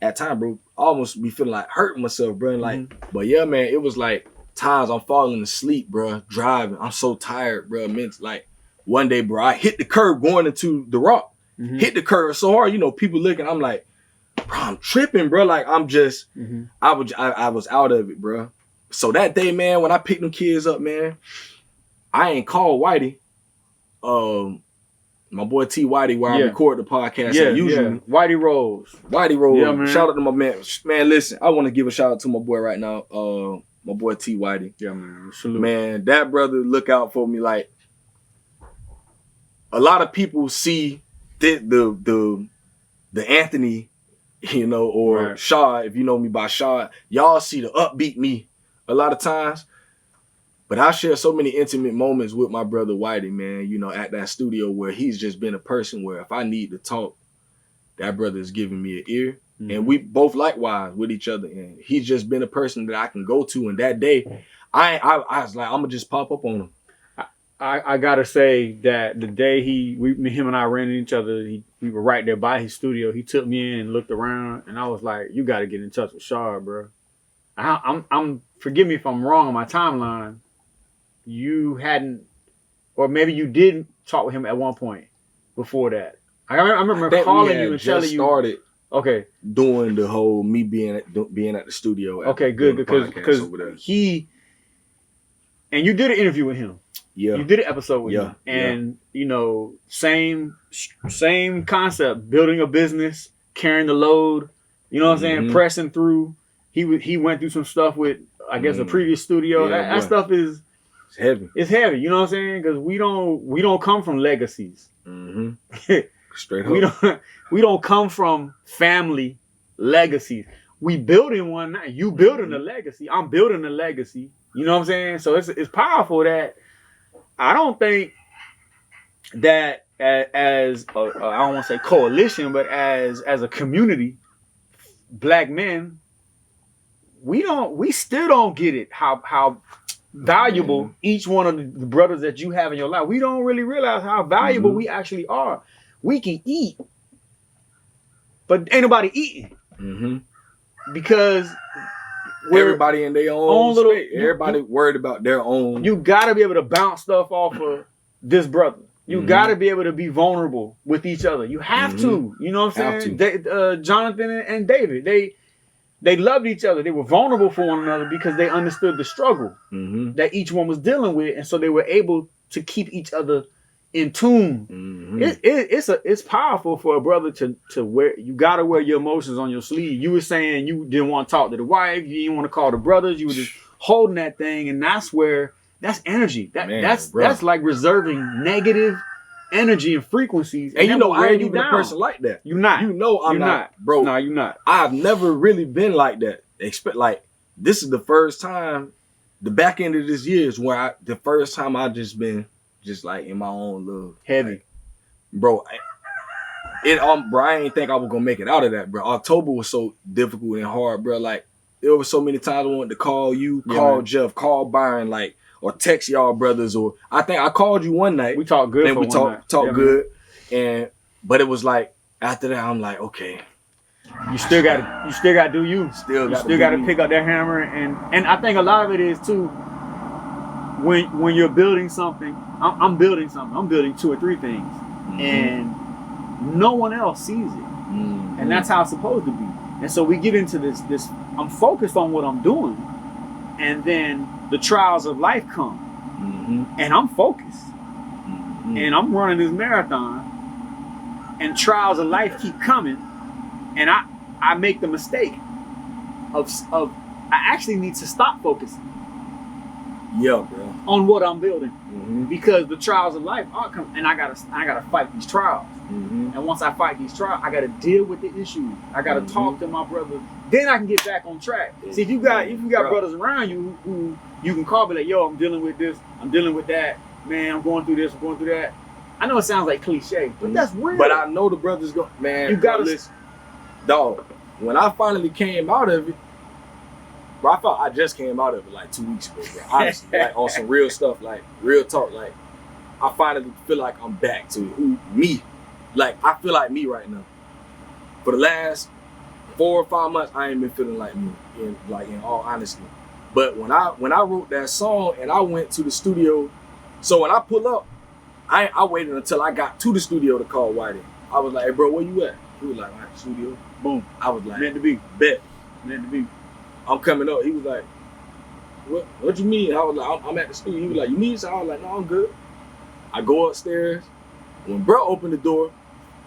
at times, bro, almost be feeling like hurting myself, bro. And like, but yeah, man, it was like times I'm falling asleep, bro, driving. I'm so tired, bro. Like one day, bro, I hit the curb going into the rock. Hit the curb so hard, you know, people looking. I'm like, bro, I'm tripping, bro. Like I'm just, I was out of it, bro. So that day, man, when I picked them kids up, man, I ain't called Whitey. My boy T Whitey, where I record the podcast. Usually. Whitey Rose. Yeah, man. Shout out to my man. Man, listen, I want to give a shout out to my boy right now. My boy T Whitey. Yeah, man. Salute. Man, that brother look out for me. Like a lot of people see the Anthony, you know, or Shaw, if you know me by Shaw, y'all see the upbeat me a lot of times. But I share so many intimate moments with my brother Whitey, man, you know, at that studio where he's just been a person where if I need to talk, that brother is giving me an ear. Mm-hmm. And we both likewise with each other. And he's just been a person that I can go to. And that day, I was like, I'm going to just pop up on him. I gotta say that the day him and I ran into each other, we were right there by his studio. He took me in and looked around, and I was like, "You got to get in touch with Shard, bro." I'm forgive me if I'm wrong on my timeline. You hadn't, or maybe you did talk with him at one point before that. I remember calling you and telling you. Started okay, doing the whole me being at the studio. Okay, good because and you did an interview with him. Yeah, you did an episode with him, and you know, same concept: building a business, carrying the load. You know what I'm saying? Pressing through. He went through some stuff with, I guess, a previous studio. That stuff is heavy. It's heavy. You know what I'm saying? Because we don't come from legacies. Straight up. We don't come from family legacies. We building one now. You building a legacy. I'm building a legacy. You know what I'm saying? So it's powerful that. I don't think that as I don't want to say coalition, but as a community, black men, we still don't get it how valuable each one of the brothers that you have in your life. We don't really realize how valuable we actually are. We can eat, but ain't nobody eating because. Everybody in their own little state. Everybody worried about their own. You gotta be able to bounce stuff off of this brother. You gotta be able to be vulnerable with each other. You have to. You know what I'm saying? Jonathan and David, they loved each other. They were vulnerable for one another because they understood the struggle that each one was dealing with, and so they were able to keep each other in tune. It's powerful for a brother to wear. You gotta wear your emotions on your sleeve. You were saying you didn't want to talk to the wife, you didn't want to call the brothers, you were just holding that thing, and that's energy. That's like reserving negative energy and frequencies. And you know, I ain't even a person like that. You're not. You know, I'm not, bro. No, you're not. I've never really been like that. This is the first time. The back end of this year is where the first time I just been. Just like in my own little heavy, bro. Bro, I didn't think I was gonna make it out of that, bro. October was so difficult and hard, bro. Like there was so many times I wanted to call you, call Jeff, call Byron, like or text y'all brothers. Or I think I called you one night. We talked good. And we talked good, but it was like after that, I'm like, okay. You still gotta do you. Still gotta pick up that hammer, and I think a lot of it is too. When you're building something, I'm building something. I'm building 2 or 3 things, and no one else sees it, and that's how it's supposed to be. And so we get into this. I'm focused on what I'm doing, and then the trials of life come, and I'm focused, and I'm running this marathon, and trials of life keep coming, and I make the mistake of I actually need to stop focusing. Yeah, bro. On what I'm building, because the trials of life are coming, and I gotta fight these trials. And once I fight these trials, I gotta deal with the issues. I gotta talk to my brother. Then I can get back on track. See, if you got brothers around you who you can call, be like, yo, I'm dealing with this, I'm dealing with that, man, I'm going through this, I'm going through that. I know it sounds like cliche, but that's real. But I know the brothers go, man. You gotta listen, dog. When I finally came out of it. Bro, I felt I just came out of it like 2 weeks ago, bro. Honestly, like on some real stuff, like real talk. Like I finally feel like I'm back to me. Like I feel like me right now. For the last 4 or 5 months, I ain't been feeling like me. In all honesty. But when I wrote that song and I went to the studio, so when I pull up, I waited until I got to the studio to call Whitey. I was like, hey, bro, where you at? He was like, I'm at the studio. Boom. I was like, meant to be. Bet. Meant to be. I'm coming up. He was like, what you mean? I was like, I'm at the studio. He was like, you need something? I was like, no, I'm good. I go upstairs. When bro opened the door,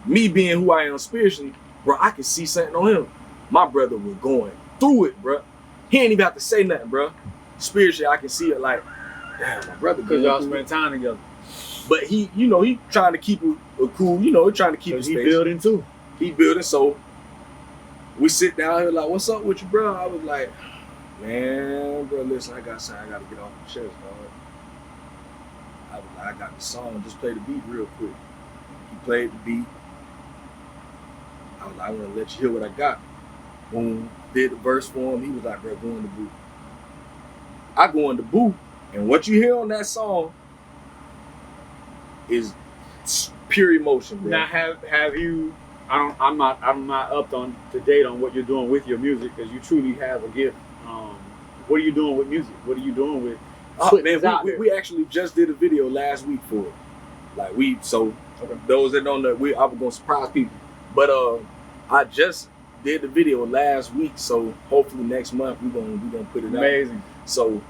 me being who I am spiritually, bro, I could see something on him. My brother was going through it, bro. He ain't even have to say nothing, bro. Spiritually, I can see it like, damn, my brother. Because y'all spend time together. But he trying to keep it cool, trying to keep his space. He building too. He building, so we sit down here like, what's up with you, bro? I was like, man, bro, listen, I got something I got to get off my chest, dog. I got the song, just play the beat real quick. He played the beat. I was like, I want to let you hear what I got. Boom, did the verse for him. He was like, bro, go in the booth. I go in the booth, and what you hear on that song is pure emotion, bro. Now, have you? I'm not up to date on what you're doing with your music, because you truly have a gift. What are you doing with music? What are you doing with? Man, we actually just did a video last week for it. Like those that don't know, I was gonna surprise people, but I just did the video last week, so hopefully next month we gonna put it out. Amazing. So,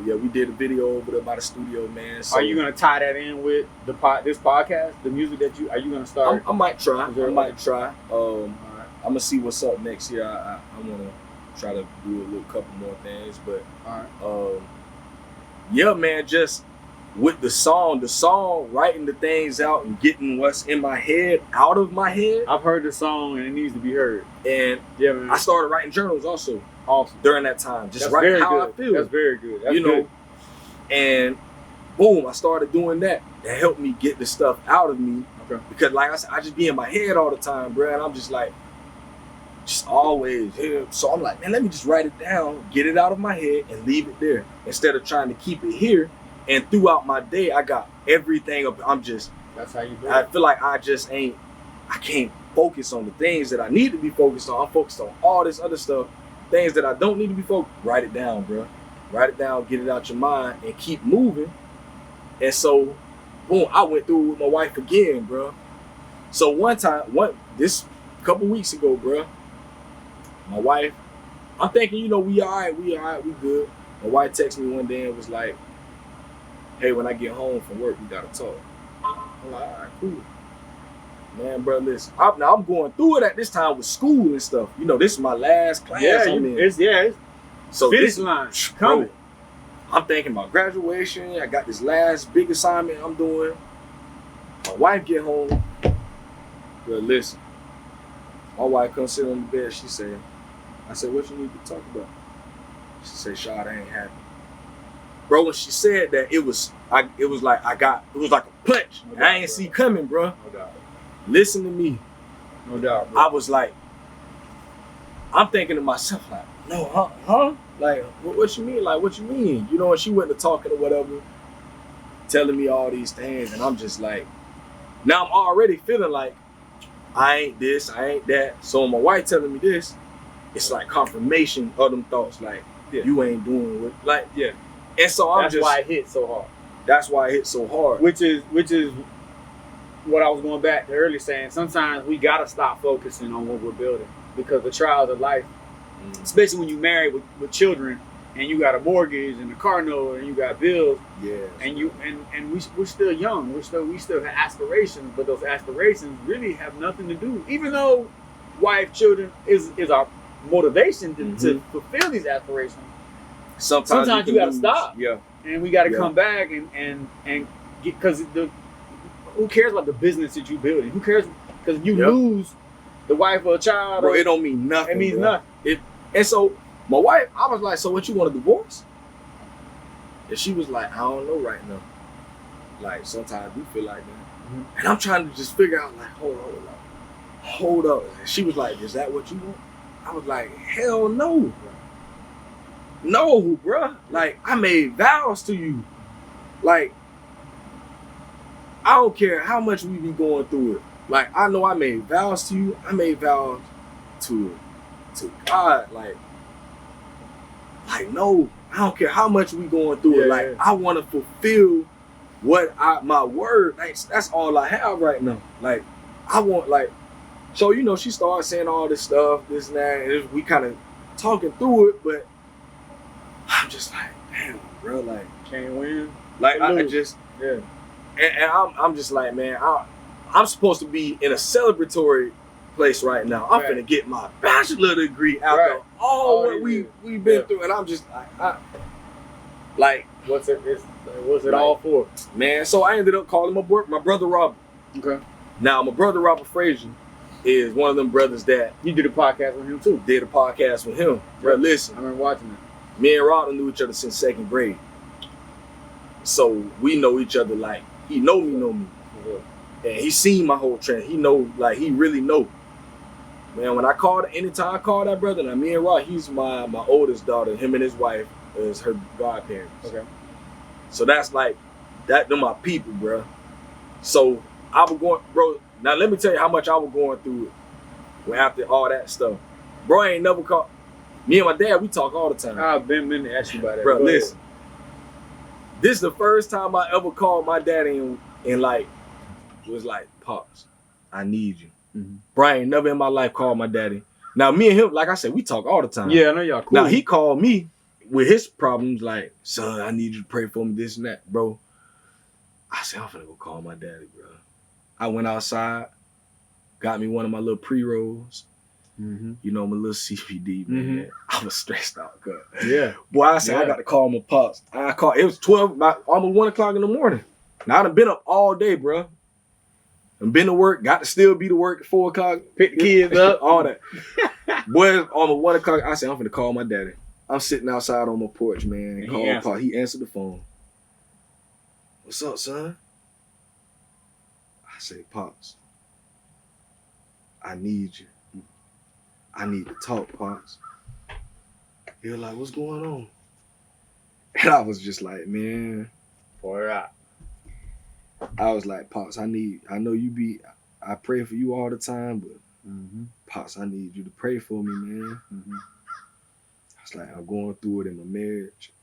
yeah, we did a video over there by the studio, man. So, are you gonna tie that in with this podcast, the music that are you gonna start? I might try. I'm gonna see what's up next year. I wanna try to do a little couple more things, but yeah, man, just with the song, writing the things out and getting what's in my head out of my head. I've heard the song and it needs to be heard. And yeah, man. I started writing journals also. Awesome. During that time, just writing how I feel. That's very good. That's you know, good. And boom, I started doing that. That helped me get the stuff out of me. Okay. Because like I said, I just be in my head all the time, bro. And I'm just like, just always here. So I'm like, man, let me just write it down, get it out of my head, and leave it there instead of trying to keep it here. And throughout my day, I got everything up. That's how you do it. I feel like I can't focus on the things that I need to be focused on. I'm focused on all this other stuff. Things that I don't need to be focused. Write it down, bro. Write it down, get it out your mind, and keep moving. And so, boom, I went through it with my wife again, bro. So this couple weeks ago, bro, my wife, I'm thinking, we all right, we good. My wife texted me one day and was like, hey, when I get home from work, we gotta talk. I'm like, all right, cool. Man, bro, listen. I'm going through it at this time with school and stuff. This is my last class. It's so finish line coming. Bro, I'm thinking about graduation. I got this last big assignment I'm doing. My wife get home. Bro, listen. My wife comes sit on the bed. She said, I said, what you need to talk about? She said, Shad, I ain't happy. Bro, when she said that, it was like a punch. No doubt, I ain't see coming, bro. No doubt. Listen to me. No doubt, bro. I was like, I'm thinking to myself, like, no, huh? Like, what you mean? Like, what you mean? And she went to talking or whatever, telling me all these things, and I'm just like, now I'm already feeling like I ain't this, I ain't that. So my wife telling me this, it's like confirmation of them thoughts, like, you ain't doing what, like, yeah. And so that's why it hit so hard. That's why it hit so hard. Which is what I was going back to earlier saying. Sometimes we gotta stop focusing on what we're building, because the trials of life, especially when you married with children and you got a mortgage and a car note and you got bills, and we're still young. We still have aspirations, but those aspirations really have nothing to do. Even though wife, children is our motivation to fulfill these aspirations. Sometimes you gotta stop. Yeah. And we gotta come back and get, because who cares about the business that you're building? Who cares? Because you lose the wife or a child. Bro, it don't mean nothing. It means nothing. And so my wife, I was like, so what, you want a divorce? And she was like, I don't know right now. Like, sometimes we feel like that. Mm-hmm. And I'm trying to just figure out, like, hold up. And she was like, is that what you want? I was like, hell no. No, bruh. Like, I made vows to you. Like, I don't care how much we be going through it. Like, I know I made vows to you. I made vows to God. Like, no, I don't care how much we going through it. Like, I want to fulfill my word. Like, that's all I have right now. Like, I want, like, so, she started saying all this stuff, this and that, and we kind of talking through it, but I'm just like, damn, bro, like, can't win. Like, I just, and I'm just like, man, I'm supposed to be in a celebratory place right now. I'm finna get my bachelor degree after all what we've been through, and I'm just like, what's it all for, man? So I ended up calling my brother Robert. Okay. Now my brother Robert Frazier is one of them brothers that you did a podcast with him too. Did a podcast with him, bro. Listen, I remember watching it. Me and Robert knew each other since second grade. So we know each other. Like he know me, and he seen my whole trend. He know, like he really know. Man, when I called, anytime I call that brother, now me and Rod, he's my oldest daughter. Him and his wife is her godparents. Okay. So that's like that. Them my people, bro. So I was going, bro. Now let me tell you how much I was going through it after all that stuff. Bro, I ain't never called. Me and my dad, we talk all the time. I've been to ask you about that. Bro, listen. This is the first time I ever called my daddy and like was like, Pops, I need you. Mm-hmm. Bro, I ain't never in my life called my daddy. Now me and him, like I said, we talk all the time. Yeah, I know y'all cool. Now he called me with his problems, like, son, I need you to pray for me, this and that, bro. I said, I'm finna go call my daddy, bro. I went outside, got me one of my little pre-rolls. Mm-hmm. You know, my little CBD, man. Mm-hmm. I was stressed out, cuz. Yeah. Boy, I said, I got to call my pops. I called, it was 12, almost 1 o'clock in the morning. Now I done been up all day, bro. And been to work, got to still be to work at 4 o'clock. Pick the kids up. All that. Boy, almost 1 o'clock, I said, I'm finna call my daddy. I'm sitting outside on my porch, man. Call Pop. He answered the phone. What's up, son? I say, Pops, I need you. I need to talk, Pops. He was like, what's going on? And I was just like, man. Pour out. I was like, Pops, I know I pray for you all the time, but Pops, I need you to pray for me, man. I was like, I'm going through it in my marriage.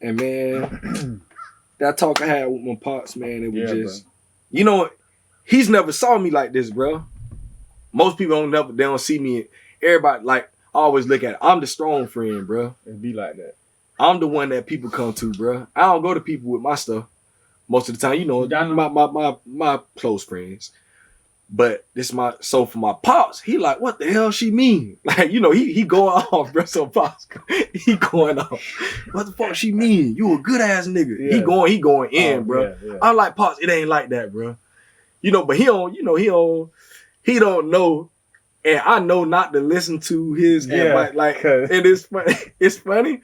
And man, that talk I had with my Pops, man, it was just, bro. You know, he's never saw me like this, bro. Most people they don't see me. Everybody, like, I always look at it. I'm the strong friend, bro. It be like that. I'm the one that people come to, bro. I don't go to people with my stuff most of the time. You know, my close friends. But so for my Pops, he like, what the hell she mean? Like, you know, he going off, bro. So Pops, he going off. What the fuck she mean? You a good ass nigga. Yeah. He going in, bro. Yeah. I'm like, Pops, it ain't like that, bro. You know, but he don't know, and I know not to listen to his advice. Like, it is funny. It's funny,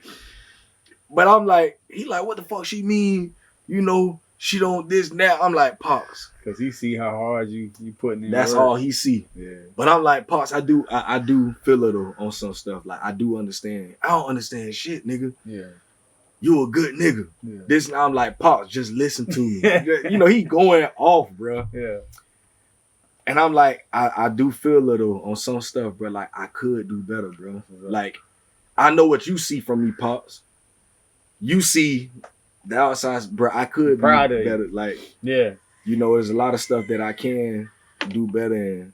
but I'm like, he like, what the fuck she mean? You know, she don't this now. I'm like, Pops, because he see how hard you putting in. That's work. all he see. Yeah. But I'm like, Pops, I do feel it on some stuff. Like, I do understand. I don't understand shit, nigga. Yeah. You a good nigga. Yeah. This, I'm like, Pops, just listen to me. You know, he going off, bro. Yeah. And I'm like, I do feel a little on some stuff, bro. Like, I could do better, bro. Like, I know what you see from me, Pops. You see the outside, bro. I could be better. Like, yeah. You know, there's a lot of stuff that I can do better in.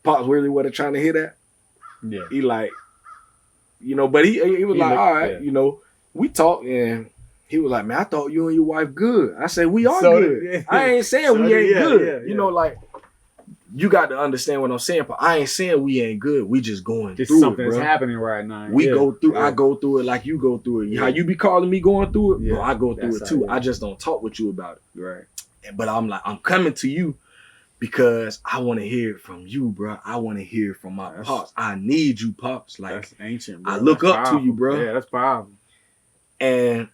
Pops really wasn't trying to hear that. Yeah. He like, you know, but he was like, all right, you know, we talked and he was like, man, I thought you and your wife good. I said, we are good. I ain't saying we ain't good. You know, like, you got to understand what I'm saying, but I ain't saying we ain't good. We just going through it, something's happening right now. We go through, I go through it like you go through it. How you be calling me going through it? Bro, I go through it too. I just don't talk with you about it. Right. But I'm like, I'm coming to you because I want to hear it from you, bro. I want to hear it from my Pops. I need you, Pops. Like, that's ancient, bro. I look up to you, bro. Yeah, that's powerful. And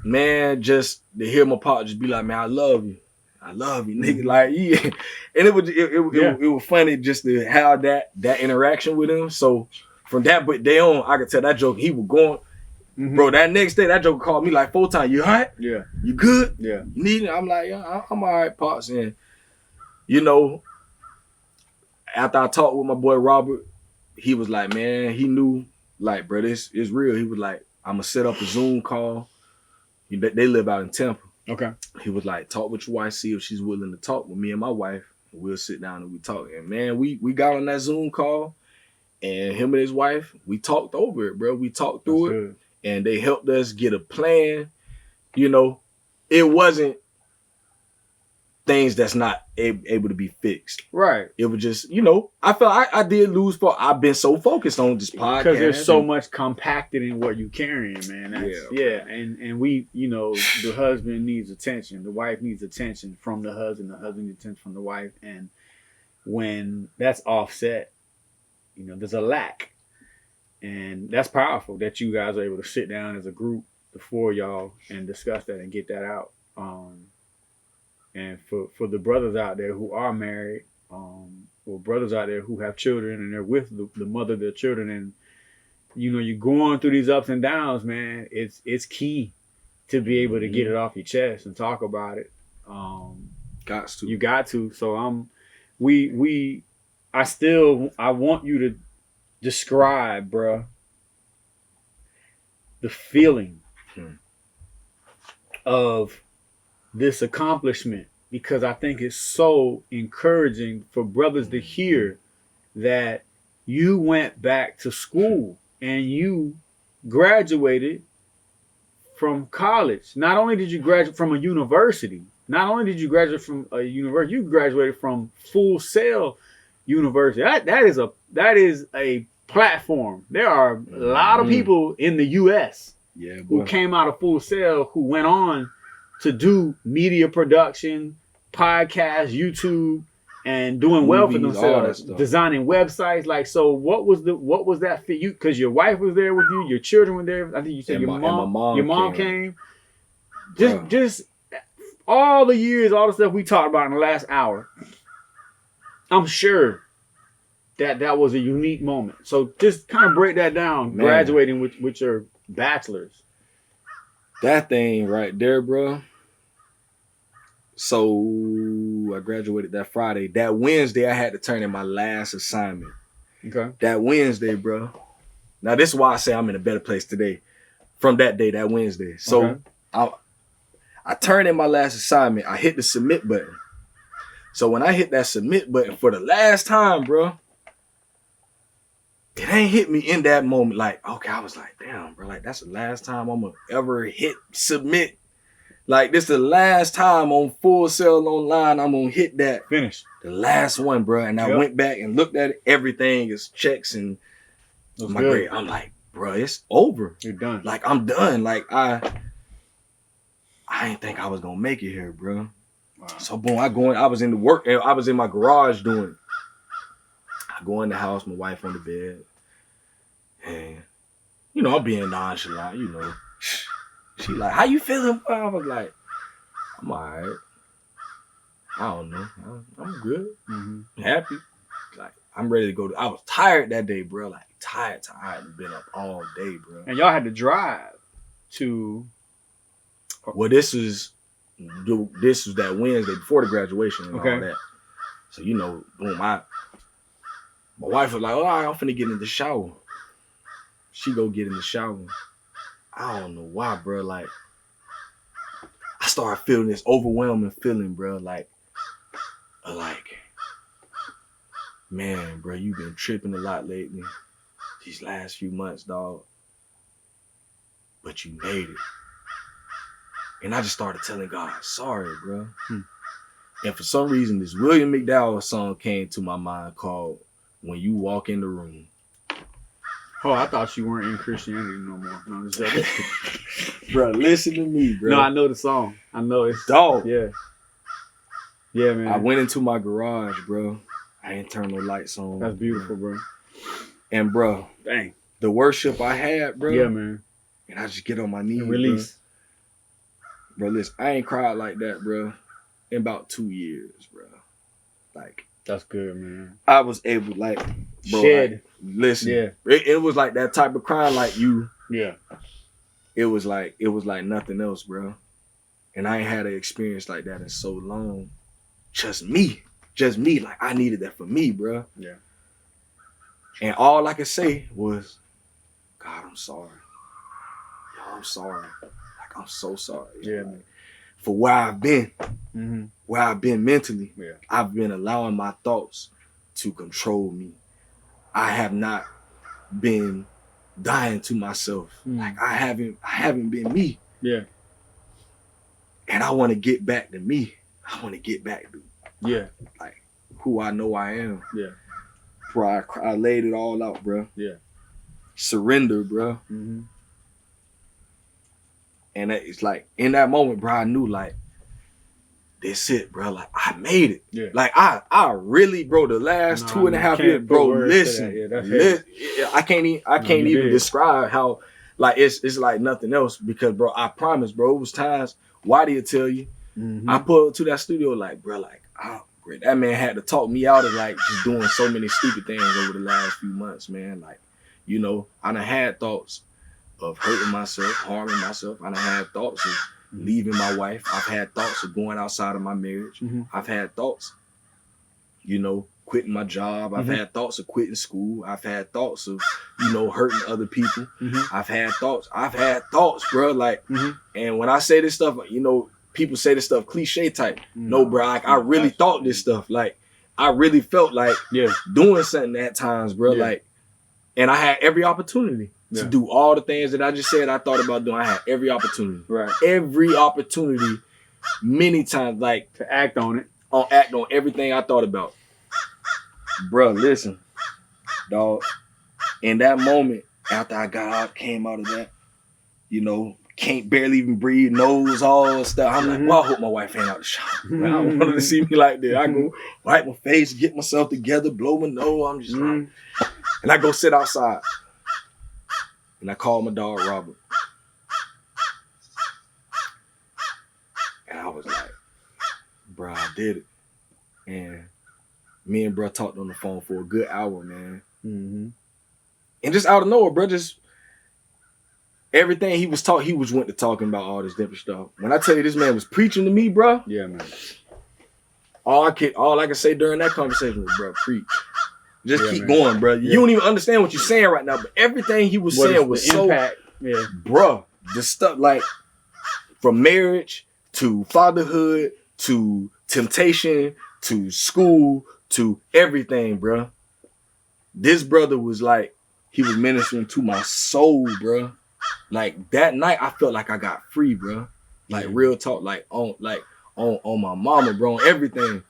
man, just to hear my Pop just be like, man, I love you, nigga. Like, yeah. And it was funny just to have that interaction with him. So from that day on, I could tell that joke he was going. Bro, that next day, that joke called me like 4 times. You all right? Yeah. You good? Yeah. You need it? I'm like, yeah, I'm all right, Pops. And, you know, after I talked with my boy Robert, he was like, man, he knew, like, bro, this is real. He was like, I'm going to set up a Zoom call. They live out in Tampa. Okay. He was like, talk with your wife, see if she's willing to talk with me and my wife. And we'll sit down and we talk. And, man, we got on that Zoom call. And him and his wife, we talked over it, bro. We talked through it. Good. And they helped us get a plan. You know, it wasn't things that's not able to be fixed. Right. It was just, you know, I felt I did lose, I've been so focused on this podcast. Because there's so much compacted in what you're carrying, man. And we, you know, the husband needs attention. The wife needs attention from the husband. The husband needs attention from the wife. And when that's offset, you know, there's a lack. And that's powerful that you guys are able to sit down as a group the four of y'all and discuss that and get that out. And for the brothers out there who are married, or brothers out there who have children and they're with the mother of their children, and you're going through these ups and downs, man. It's key to be able to get it off your chest and talk about it. Got to. You got to. So I want you to describe, bruh, the feeling of this accomplishment, because I think it's so encouraging for brothers to hear that you went back to school and you graduated from college. Not only did you graduate from a university, you graduated from Full Sail University. That is a platform. There are a lot of people in the U.S. Who came out of Full Sail who went on to do media production, podcast, YouTube, and doing well for themselves, designing websites. Like, so what was that for you? Because your wife was there with you, your children were there. I think you said your mom came. Just all the years, all the stuff we talked about in the last hour. I'm sure that was a unique moment. So just kind of break that down. Man. Graduating with your bachelor's. That thing right there, bro. So I graduated that Friday. That Wednesday, I had to turn in my last assignment. Okay. That Wednesday, bro. Now, this is why I say I'm in a better place today. From that day, that Wednesday. So I turned in my last assignment. I hit the submit button. So when I hit that submit button for the last time, bro, it ain't hit me in that moment. Like, okay, I was like, damn, bro. Like, that's the last time I'm going to ever hit submit. Like, this is the last time on Full Sail Online I'm going to hit that. Finish. The last one, bro. And I went back and looked at it. Everything is checks and my grade. I'm like, bro, it's over. You're done. Like, I'm done. Like, I didn't think I was going to make it here, bro. Wow. So, boom, I was in the work. I was in my garage doing it. I go in the house, my wife on the bed. And, I'm being nonchalant, She like, how you feeling? I was like, I'm all right. I don't know. I'm good. I'm happy. Like, I'm ready to go. I was tired that day, bro. Like, tired. I've been up all day, bro. And y'all had to drive to... Well, this was that Wednesday before the graduation and all that. So, boom, my wife was like, all right, I'm finna get in the shower. She go get in the shower. I don't know why, bro. Like, I started feeling this overwhelming feeling, bro. Like, man, bro, you've been tripping a lot lately. These last few months, dog. But you made it. And I just started telling God, sorry, bro. And for some reason, this William McDowell song came to my mind called When You Walk in the Room. Oh, I thought you weren't in Christianity no more. No, I'm just joking. Bro, listen to me, bro. No, I know the song. I know it's dog. Yeah. Yeah, man. I went into my garage, bro. I didn't turn no lights on. That's beautiful, bro. And, bro, dang, the worship I had, bro. Yeah, man. And I just get on my knees, and release. Bro, listen, I ain't cried like that, bro, in about 2 years, bro. Like, that's good, man. I was able, like, bro, shed. Listen, yeah. It was like that type of crying, like you. Yeah. It was like nothing else, bro. And I ain't had an experience like that in so long. Just me. Like, I needed that for me, bro. Yeah. And all I could say was, God, I'm sorry. Yo, I'm sorry. Like, I'm so sorry. Yeah, like, man. For where I've been. Mm-hmm. Where I've been mentally. Yeah. I've been allowing my thoughts to control me. I have not been dying to myself. Like, I haven't been me. Yeah. And I want to get back to me. I want to get back to like who I know I am. Yeah. Bro, I laid it all out, bro. Yeah. Surrender, bro. Mm-hmm. And it's like, in that moment, bro, I knew, like, that's it, bro. Like, I made it. Yeah. Like, I really, bro, the last 2.5 years, bro, listen. Yeah, I can't even describe how like it's like nothing else because, bro, I promise, bro, it was times. Why did he tell you? I pulled up to that studio like, bro, like, that man had to talk me out of like just doing so many stupid things over the last few months, man. Like, you know, I done had thoughts of hurting myself, harming myself. I done had thoughts of leaving my wife. I've had thoughts of going outside of my marriage. I've had thoughts, you know, quitting my job. I've had thoughts of quitting school. I've had thoughts of, you know, hurting other people. I've had thoughts, bro. Like, and when I say this stuff, you know, people say this stuff cliche type. No, bro, like, I really thought this stuff. Like, I really felt like doing something at times, bro. Like, and I had every opportunity to do all the things that I just said I thought about doing. I had every opportunity. Right. Every opportunity, many times, like, to act on it. Act on everything I thought about. Bro, listen, dog. In that moment, after I got out, came out of that, you know, can't barely even breathe, nose all stuff. I'm like, well, I hope my wife ain't out the shower. I don't want her to see me like that. I go wipe my face, get myself together, blow my nose. I'm just like, and I go sit outside. And I call my dog Robert. And I was like, bro, I did it. And me and bro talked on the phone for a good hour, man. And just out of nowhere, bro, just everything he was went to talking about all this different stuff. When I tell you this man was preaching to me, bro. Yeah, man. All I could say during that conversation was, bro, preach. Just keep going, bro. You don't even understand what you're saying right now, but everything he was saying was so impact. Bro, the stuff like from marriage to fatherhood to temptation to school to everything, bro. This brother was like, he was ministering to my soul, bro. Like that night, I felt like I got free, bro. Like real talk, like on my mama, bro, on everything,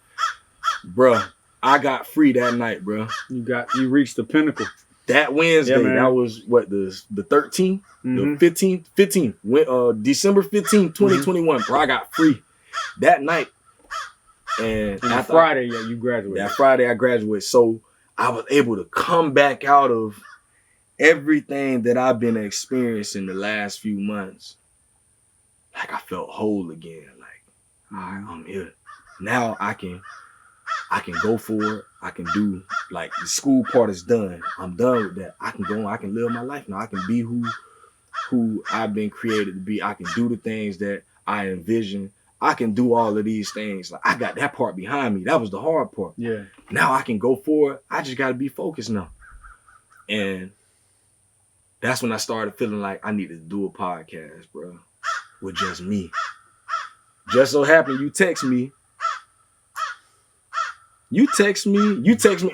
bro. I got free that night, bro. You reached the pinnacle. That Wednesday, that was what, the 13th, the 15th, December 15th, 2021, bro. I got free that night. And Friday, you graduated. That Friday, I graduated. So I was able to come back out of everything that I've been experiencing the last few months. Like I felt whole again. Like, all right, I'm here. Now I can go for it. I can do, like, the school part is done. I'm done with that. I can go. I can live my life now. I can be who I've been created to be. I can do the things that I envision. I can do all of these things. Like, I got that part behind me. That was the hard part. Yeah. Now I can go for it. I just got to be focused now. And that's when I started feeling like I needed to do a podcast, bro, with just me. Just so happened you text me. You text me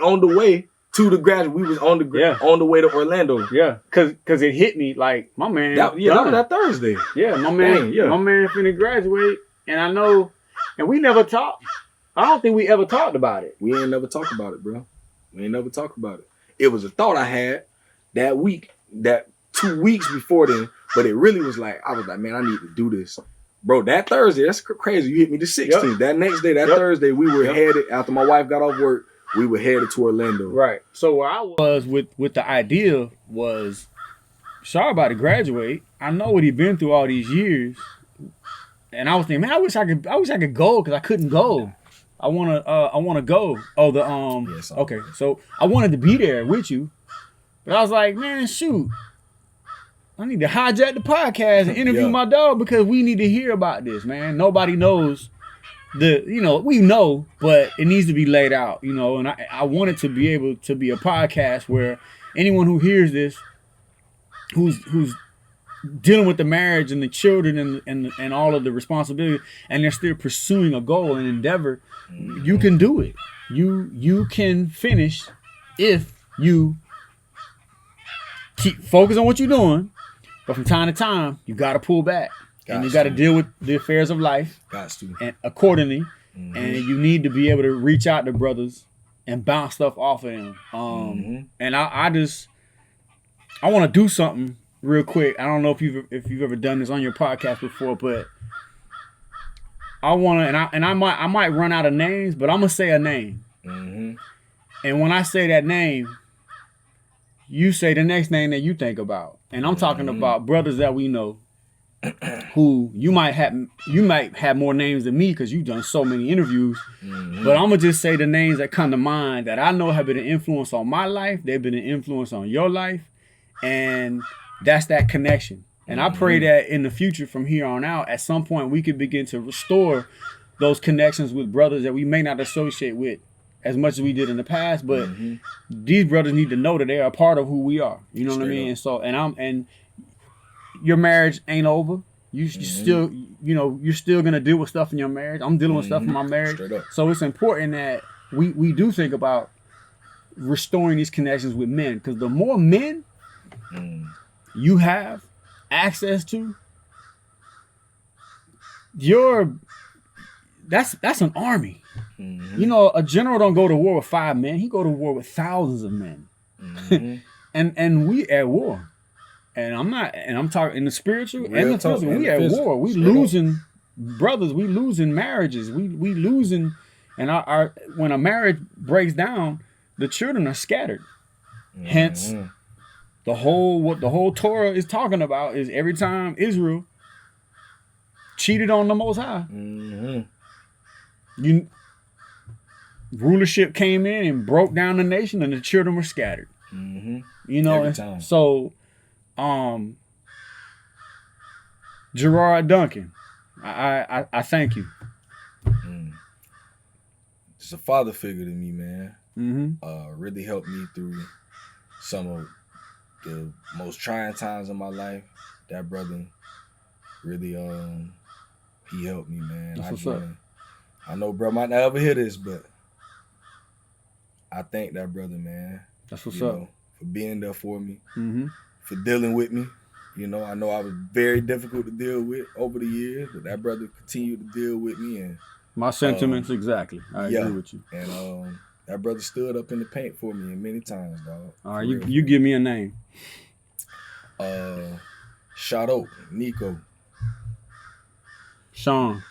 on the way to the graduate. We was on the way to Orlando. Yeah, cause it hit me like, my man. That was that Thursday. Yeah, my man. My man finna graduate, and I know, and we never talked. I don't think we ever talked about it. We ain't never talked about it, bro. We ain't never talked about it. It was a thought I had that week, that 2 weeks before then, but it really was like, I was like, man, I need to do this. Bro, that Thursday, that's crazy. You hit me the 16th. Yep. That next day, Thursday, we were headed, after my wife got off work, we were headed to Orlando. Right. So where I was with the idea was, Shar about to graduate. I know what he been through all these years. And I was thinking, man, I wish I could go, because I couldn't go. I wanna go. Oh, yes, okay. So I wanted to be there with you. But I was like, man, shoot. I need to hijack the podcast and interview my dog, because we need to hear about this, man. Nobody knows we know, but it needs to be laid out, and I want it to be able to be a podcast where anyone who hears this, who's dealing with the marriage and the children and all of the responsibility, and they're still pursuing a goal and endeavor, you can do it. You can finish if you keep focus on what you're doing. But from time to time, you got to pull back. And you got to deal with the affairs of life. Got to. And accordingly. And you need to be able to reach out to brothers and bounce stuff off of them. And I want to do something real quick. I don't know if you've ever done this on your podcast before, but I want to, and I might run out of names, but I'm going to say a name. And when I say that name, you say the next name that you think about. And I'm talking about brothers that we know who you might have more names than me because you've done so many interviews. But I'm gonna just say the names that come to mind that I know have been an influence on my life. They've been an influence on your life, and that's that connection. And I pray that in the future, from here on out, at some point we could begin to restore those connections with brothers that we may not associate with as much as we did in the past. But these brothers need to know that they are a part of who we are. You know what I mean? And so, and your marriage ain't over. You still, you're still gonna deal with stuff in your marriage. I'm dealing with stuff in my marriage. So it's important that we do think about restoring these connections with men, because the more men you have access to, that's an army. A general don't go to war with 5 men. He go to war with thousands of men. and we at war. And I'm talking in the spiritual and the physical. We at war. We losing brothers. We losing marriages. We losing, and our when a marriage breaks down, the children are scattered. Hence, what the whole Torah is talking about is every time Israel cheated on the Most High, rulership came in and broke down the nation, and the children were scattered. Every time. So. Gerard Duncan, I thank you. Just a father figure to me, man. Really helped me through some of the most trying times in my life. That brother really, he helped me, man. I know bro might not ever hear this, but I thank that brother, man. That's what's up. For being there for me. For dealing with me. I know I was very difficult to deal with over the years, but that brother continued to deal with me. And my sentiments, exactly. I agree with you. And that brother stood up in the paint for me many times, dog. All right, you give me a name. Shout out, Nico. Sean,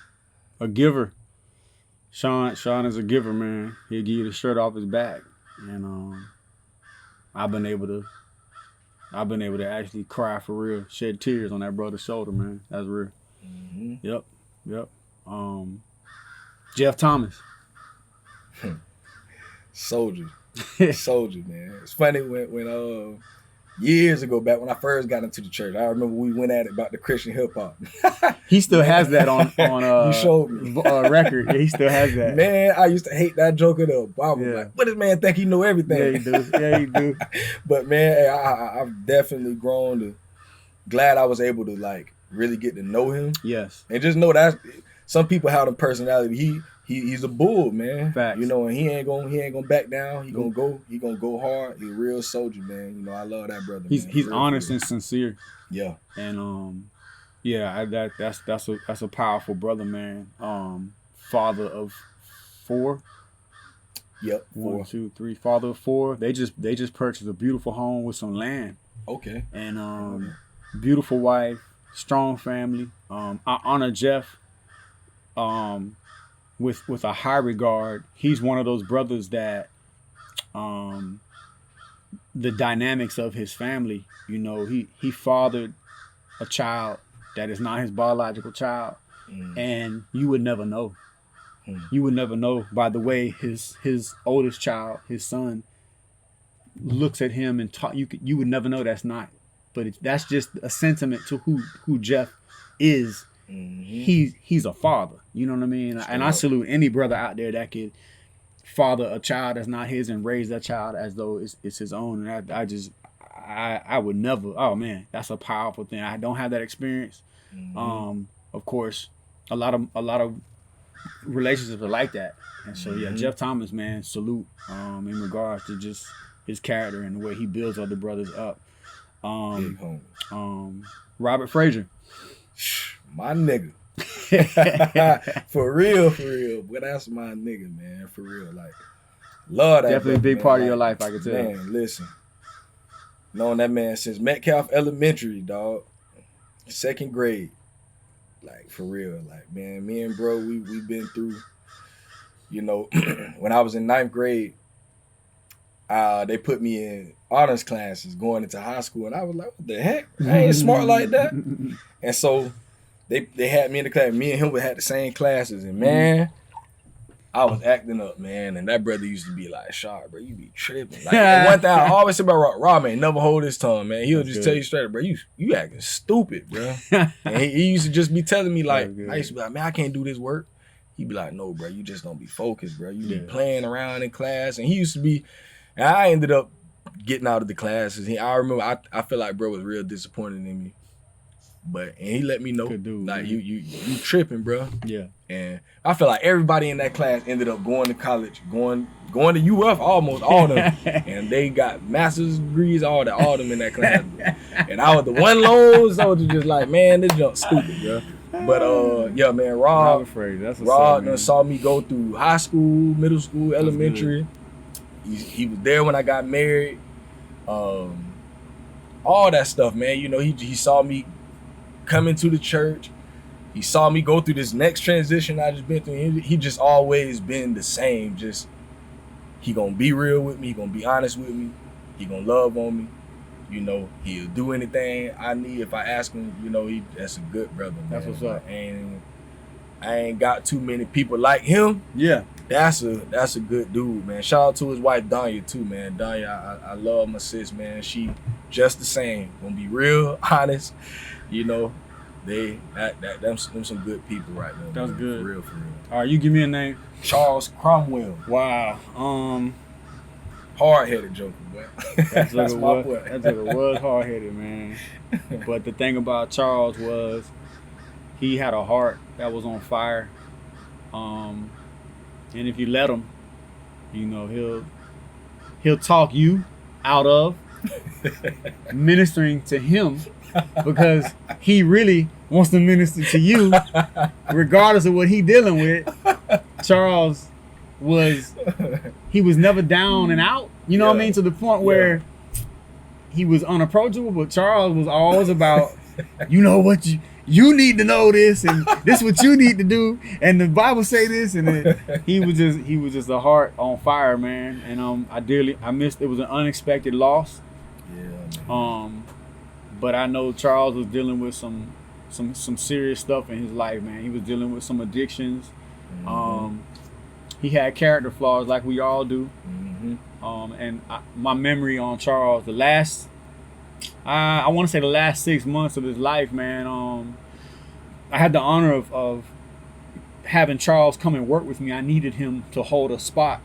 a giver. Sean is a giver, man. He'll give you the shirt off his back. And I've been able to actually cry for real, shed tears on that brother's shoulder, man. That's real. Yep. Jeff Thomas. Soldier, man. It's funny when years ago, back when I first got into the church, I remember we went at it about the Christian hip hop. He still has that on you showed me. Record. Yeah, he still has that. Man, I used to hate that joker though. I was like, what does man think he know everything? Yeah, he do. But man, I've definitely grown to glad I was able to like really get to know him. Yes. And just know that some people have the personality. He's a bull, man. Facts. And he ain't gonna back down. He gonna go hard. He's a real soldier, man. I love that brother. He's honest and sincere. Yeah. And that's a powerful brother, man. Father of 4. Yep. 1, 2, 3. Father of 4. They just purchased a beautiful home with some land. Okay. And beautiful wife, strong family. I honor Jeff. With a high regard. He's one of those brothers that the dynamics of his family, he fathered a child that is not his biological child, and you would never know. You would never know by the way his oldest child, his son, looks at him and talk. You would never know that's not. But that's just a sentiment to who Jeff is. He's a father, you know what I mean? And I salute any brother out there that could father a child that's not his and raise that child as though it's his own. And I would never. Oh man, that's a powerful thing. I don't have that experience. Of course, a lot of relationships are like that. And so yeah, Jeff Thomas, man, salute in regards to just his character and the way he builds other brothers up. Robert Frazier. My nigga. for real. But that's my nigga, man. For real. Like, love that. Definitely a big part of your life, I can tell. Man, listen. Knowing that man since Metcalf Elementary, dog. 2nd grade. Like, for real. Like, man, me and bro, we've been through, when I was in 9th grade, they put me in honors classes going into high school, and I was like, what the heck? I ain't smart like that. And so they had me in the class. Me and him would have the same classes, and man, I was acting up, man. And that brother used to be like, "Sharp, bro, you be tripping." Like, one thing I always say about Rob, man, never hold his tongue, man. He'll just tell you straight, bro, you acting stupid, bro. And he used to just be telling me, like, I used to be like, man, I can't do this work. He'd be like, no, bro, you just don't be focused, bro. You be playing around in class. And he used to be, and I ended up getting out of the classes. I remember, I feel like bro was real disappointed in me. And he let me know, like, you tripping, bro. Yeah. And I feel like everybody in that class ended up going to college, going to UF, almost all of them. And they got master's degrees, all them in that class. And I was the one lone soldier just like, man, this junk stupid, bro. But yeah, man, Rob saw me go through high school, middle school, elementary. He was there when I got married. All that stuff, man. You know, he saw me come into the church. He saw me go through this next transition I just been through. He just always been the same. Just he gonna be real with me. He gonna be honest with me. He gonna love on me. You know, he'll do anything I need if I ask him. You know, that's a good brother, man. That's what's up. And I ain't got too many people like him. Yeah, that's a good dude, man. Shout out to his wife Danya too, man. Danya, I love my sis, man. She just the same. Gonna be real honest. You know, them some good people right now. That's man. good. For real. All right, you give me a name. Charles Cromwell. Wow. Hard-headed joker, boy. That's my boy. That joker was hard-headed, man. But the thing about Charles was he had a heart that was on fire. And if you let him, you know, he'll talk you out of ministering to him because he really wants to minister to you regardless of what he dealing with. Charles was never down and out, you know what I mean, to the point where he was unapproachable, but Charles was always about, you know what, you need to know this, and this what you need to do, and the Bible say this, and he was just a heart on fire, man. And I missed, it was an unexpected loss. But I know Charles was dealing with some serious stuff in his life, man. He was dealing with some addictions. He had character flaws like we all do. And my memory on Charles, I want to say the last 6 months of his life, man, I had the honor of having Charles come and work with me. I needed him to hold a spot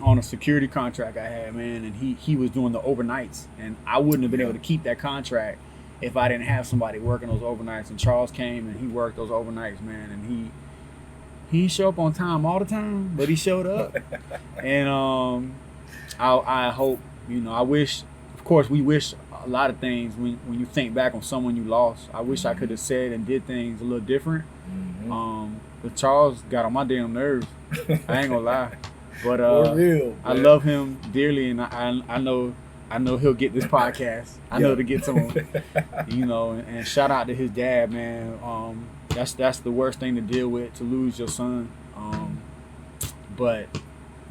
on a security contract I had, man, and he was doing the overnights, and I wouldn't have been able to keep that contract if I didn't have somebody working those overnights. And Charles came and he worked those overnights, man, and he showed up on time all the time, but he showed up. And I hope, you know, I wish, of course we wish a lot of things when you think back on someone you lost. I wish I could have said and did things a little different. But Charles got on my damn nerves. I ain't gonna lie. But real, I love him dearly, and I know he'll get this podcast. I know to get to him, you know. And shout out to his dad, man. That's the worst thing to deal with, to lose your son. But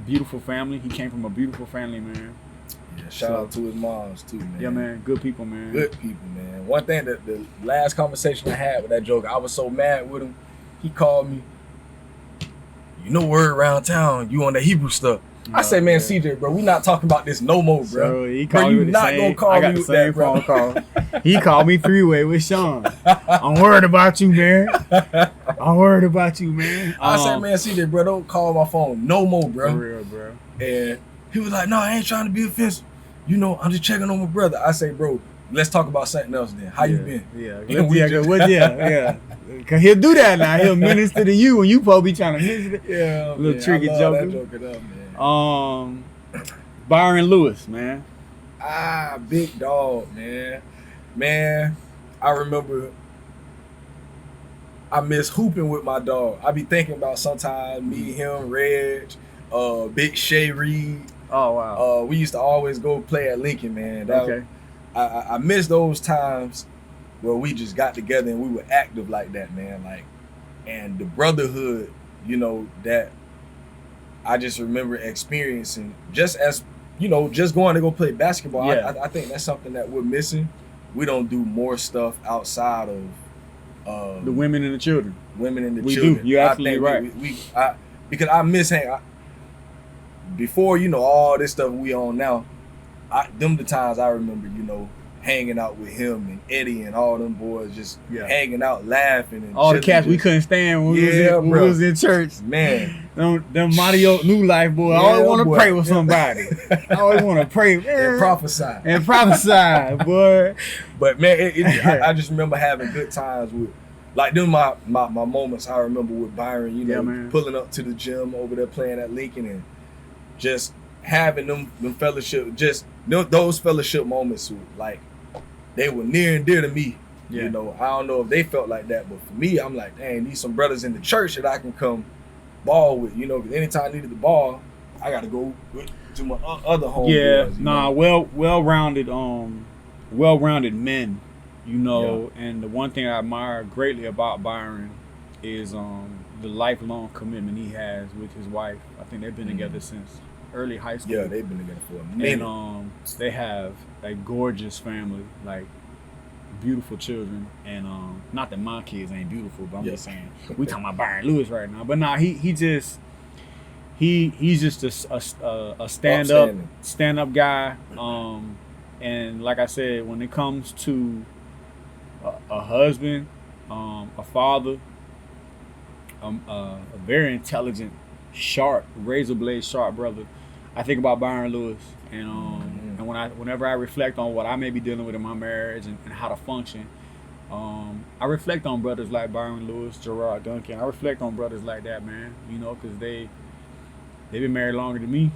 beautiful family. He came from a beautiful family, man. Yeah, shout out to his moms too, man. Yeah, man. Good people, man. Good people, man. One thing that the last conversation I had with that joker, I was so mad with him. He called me. You know, word around town, you on the Hebrew stuff. I said, man, CJ, bro, we not talking about this no more, bro. So he called you not gonna call me with that, bro. Phone call. He called me three-way with Sean. I'm worried about you, man. I'm worried about you, man. I said, man, CJ, bro, don't call my phone no more, bro. For real, bro. And he was like, no, I ain't trying to be offensive. You know, I'm just checking on my brother. I say, bro, let's talk about something else then. How you been? Yeah. Cause he'll do that now. He'll minister to you when you supposed to be trying to minister. Yeah, little tricky joker. That joker up, man. Byron Lewis, man. Big dog, man. Man, I remember I miss hooping with my dog. I be thinking about sometimes me, him, Reg, Big Shay Reed. Oh wow. We used to always go play at Lincoln, man. I miss those times where we just got together and we were active like that, man. Like, and the brotherhood, you know, that I just remember experiencing just as just going to go play basketball. Yeah. I think that's something that we're missing. We don't do more stuff outside of the women and the children. Women and the we children. Do. You're absolutely right. Because I miss before all this stuff we on now. The times I remember hanging out with him and Eddie and all them boys, just hanging out, laughing, and all the cats we couldn't stand when we was in church. Man, them Mario New Life boy. I always want to pray with somebody. I always want to pray and prophesy, boy. But man, I just remember having good times with. Like them, my moments I remember with Byron, pulling up to the gym over there playing at Lincoln and just having them fellowship, just those fellowship moments, like they were near and dear to me. I don't know if they felt like that, but for me, I'm like, dang, these some brothers in the church that I can come ball with. Because anytime I needed the ball, I got to go to my other homeboys. Well-rounded men. And the one thing I admire greatly about Byron is the lifelong commitment he has with his wife. I think they've been together since early high school. Yeah, they've been together for a minute. And they have a gorgeous family, like beautiful children. And not that my kids ain't beautiful, but I'm just saying we talking about Byron Lewis right now. But he's just a stand-up guy. And like I said, when it comes to a husband, a father, a very intelligent, sharp, razor blade sharp brother, I think about Byron Lewis, and whenever I reflect on what I may be dealing with in my marriage and how to function, I reflect on brothers like Byron Lewis, Gerard Duncan. I reflect on brothers like that, man. Because they've been married longer than me,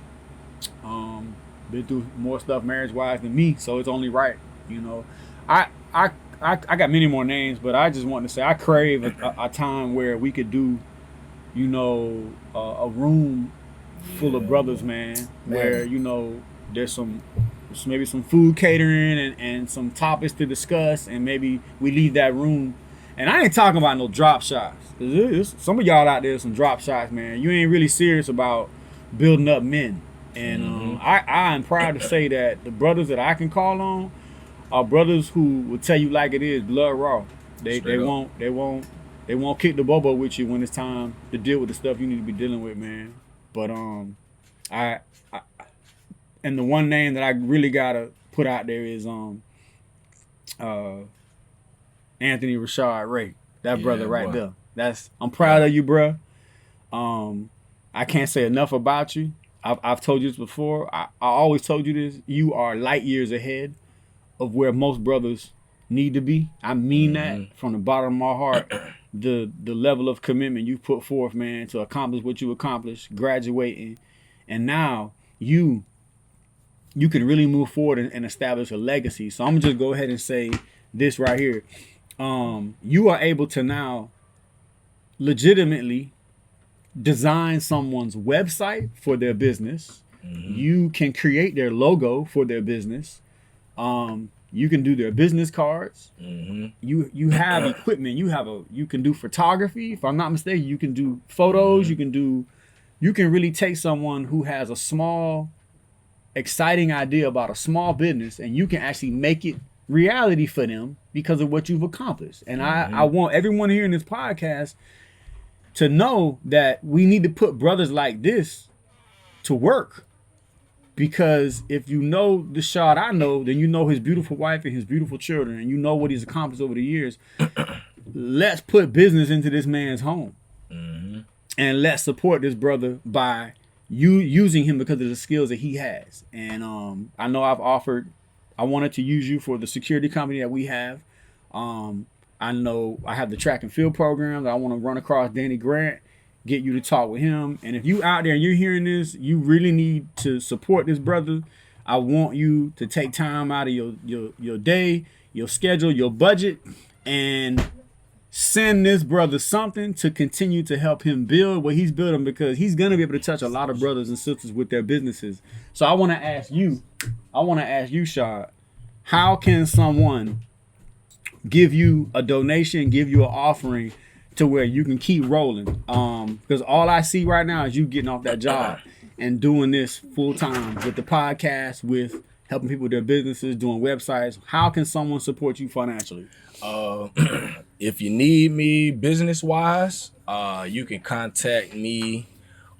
been through more stuff marriage-wise than me, so it's only right. I got many more names, but I just want to say I crave a time where we could do, a room full of brothers, man, where there's maybe some food catering and some topics to discuss, and maybe we leave that room. And I ain't talking about no drop shots. Some of y'all out there some drop shots, man. You ain't really serious about building up men. And I am proud to say that the brothers that I can call on are brothers who will tell you like it is, blood raw. They won't kick the bobo with you when it's time to deal with the stuff you need to be dealing with, man. But I and the one name that I really gotta put out there is Anthony Rashad Ray. That brother right there. I'm proud of you, bro. I can't say enough about you. I've told you this before. I always told you this. You are light years ahead of where most brothers need to be. I mean that from the bottom of my heart. The level of commitment you put forth, man, to accomplish what you accomplished, graduating, and now you can really move forward and establish a legacy. So I'm gonna just go ahead and say this right here. You are able to now legitimately design someone's website for their business. You can create their logo for their business. You can do their business cards. You have equipment. You can do photography. If I'm not mistaken, you can do photos. You can really take someone who has a small, exciting idea about a small business, and you can actually make it reality for them because of what you've accomplished. And I want everyone here in this podcast to know that we need to put brothers like this to work. Because if you know the Shad I know, then you know his beautiful wife and his beautiful children, and you know what he's accomplished over the years. Let's put business into this man's home. And let's support this brother by you using him because of the skills that he has. And I know I wanted to use you for the security company that we have. I know I have the track and field program that I want to run across Danny Grant, get you to talk with him. And if you out there and you're hearing this, you really need to support this brother. I want you to take time out of your day, your schedule, your budget, and send this brother something to continue to help him build what he's building, because he's going to be able to touch a lot of brothers and sisters with their businesses. So I want to ask you, Shad, how can someone give you a donation, give you an offering to where you can keep rolling? Because all I see right now is you getting off that job. and doing this full time with the podcast, with helping people with their businesses, doing websites, how can someone support you financially? If you need me business wise, you can contact me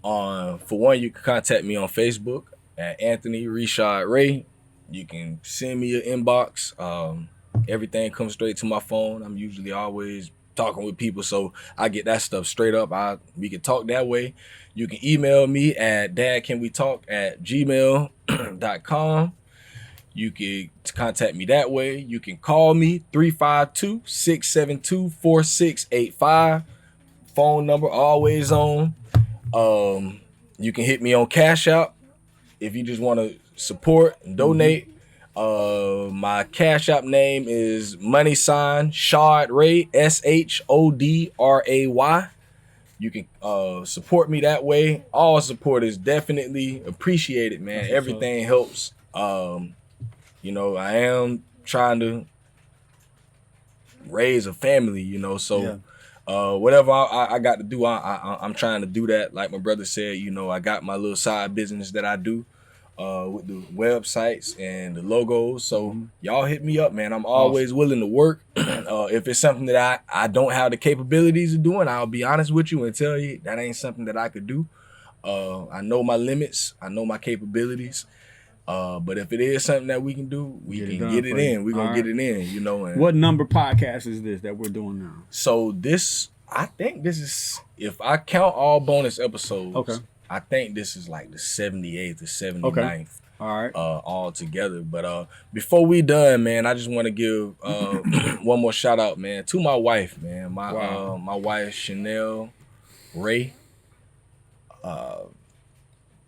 you can contact me on Facebook at Anthony Rishad Ray. You can send me an inbox. Everything comes straight to my phone. I'm usually always talking with people, so I get that stuff straight up. We can talk that way. You can email me at dadcanwetalk@gmail.com. You can contact me that way. You can call me 352-672-4685. Phone number always on. You can hit me on Cash App if you just want to support and donate. My Cash App name is $Shod Ray, SHODRAY. You can support me that way. All support is definitely appreciated, man. Everything helps. I am trying to raise a family, so whatever I got to do, I'm trying to do that. Like my brother said, I got my little side business that I do with the websites and the logos. So y'all hit me up, man. I'm always willing to work. If it's something that I don't have the capabilities of doing, I'll be honest with you and tell you that ain't something that I could do. I know my limits. I know my capabilities. But if it is something that we can do, we can get it in. We're going to get it in, And what number podcast is this that we're doing now? So I think this is, if I count all bonus episodes, I think this is like the 78th or 79th. Okay. All right. All together. But before we done, man, I just want to give one more shout out, man, to my wife, man. My wife, Chanel Ray.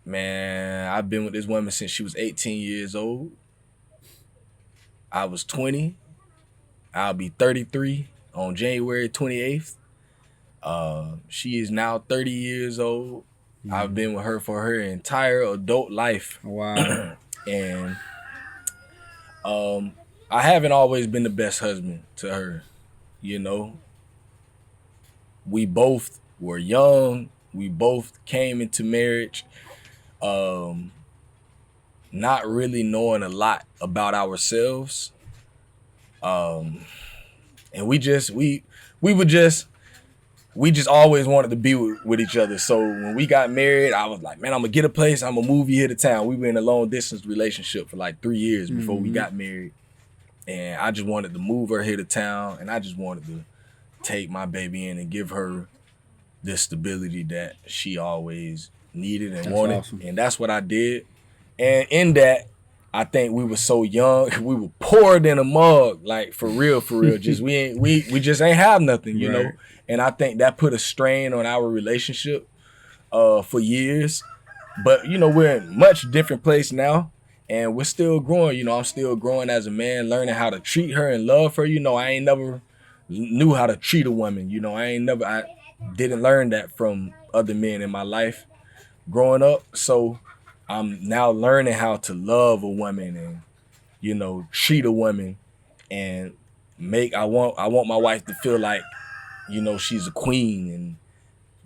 Man, I've been with this woman since she was 18 years old. I was 20. I'll be 33 on January 28th. She is now 30 years old. I've been with her for her entire adult life. Wow. And I haven't always been the best husband to her. We both were young. We both came into marriage not really knowing a lot about ourselves. And we just always wanted to be with each other. So when we got married, I was like, man, I'm gonna get a place. I'm gonna move you here to town. We were in a long distance relationship for like 3 years before we got married. And I just wanted to move her here to town. And I just wanted to take my baby in and give her the stability that she always needed and wanted. Awesome. And that's what I did. And in that, I think we were so young, we were poured in a mug, like for real. Just we just ain't have nothing, you know. And I think that put a strain on our relationship for years. But we're in much different place now, and we're still growing. I'm still growing as a man, learning how to treat her and love her. I ain't never knew how to treat a woman. I didn't learn that from other men in my life growing up. So I'm now learning how to love a woman and, treat a woman and I want my wife to feel like, she's a queen,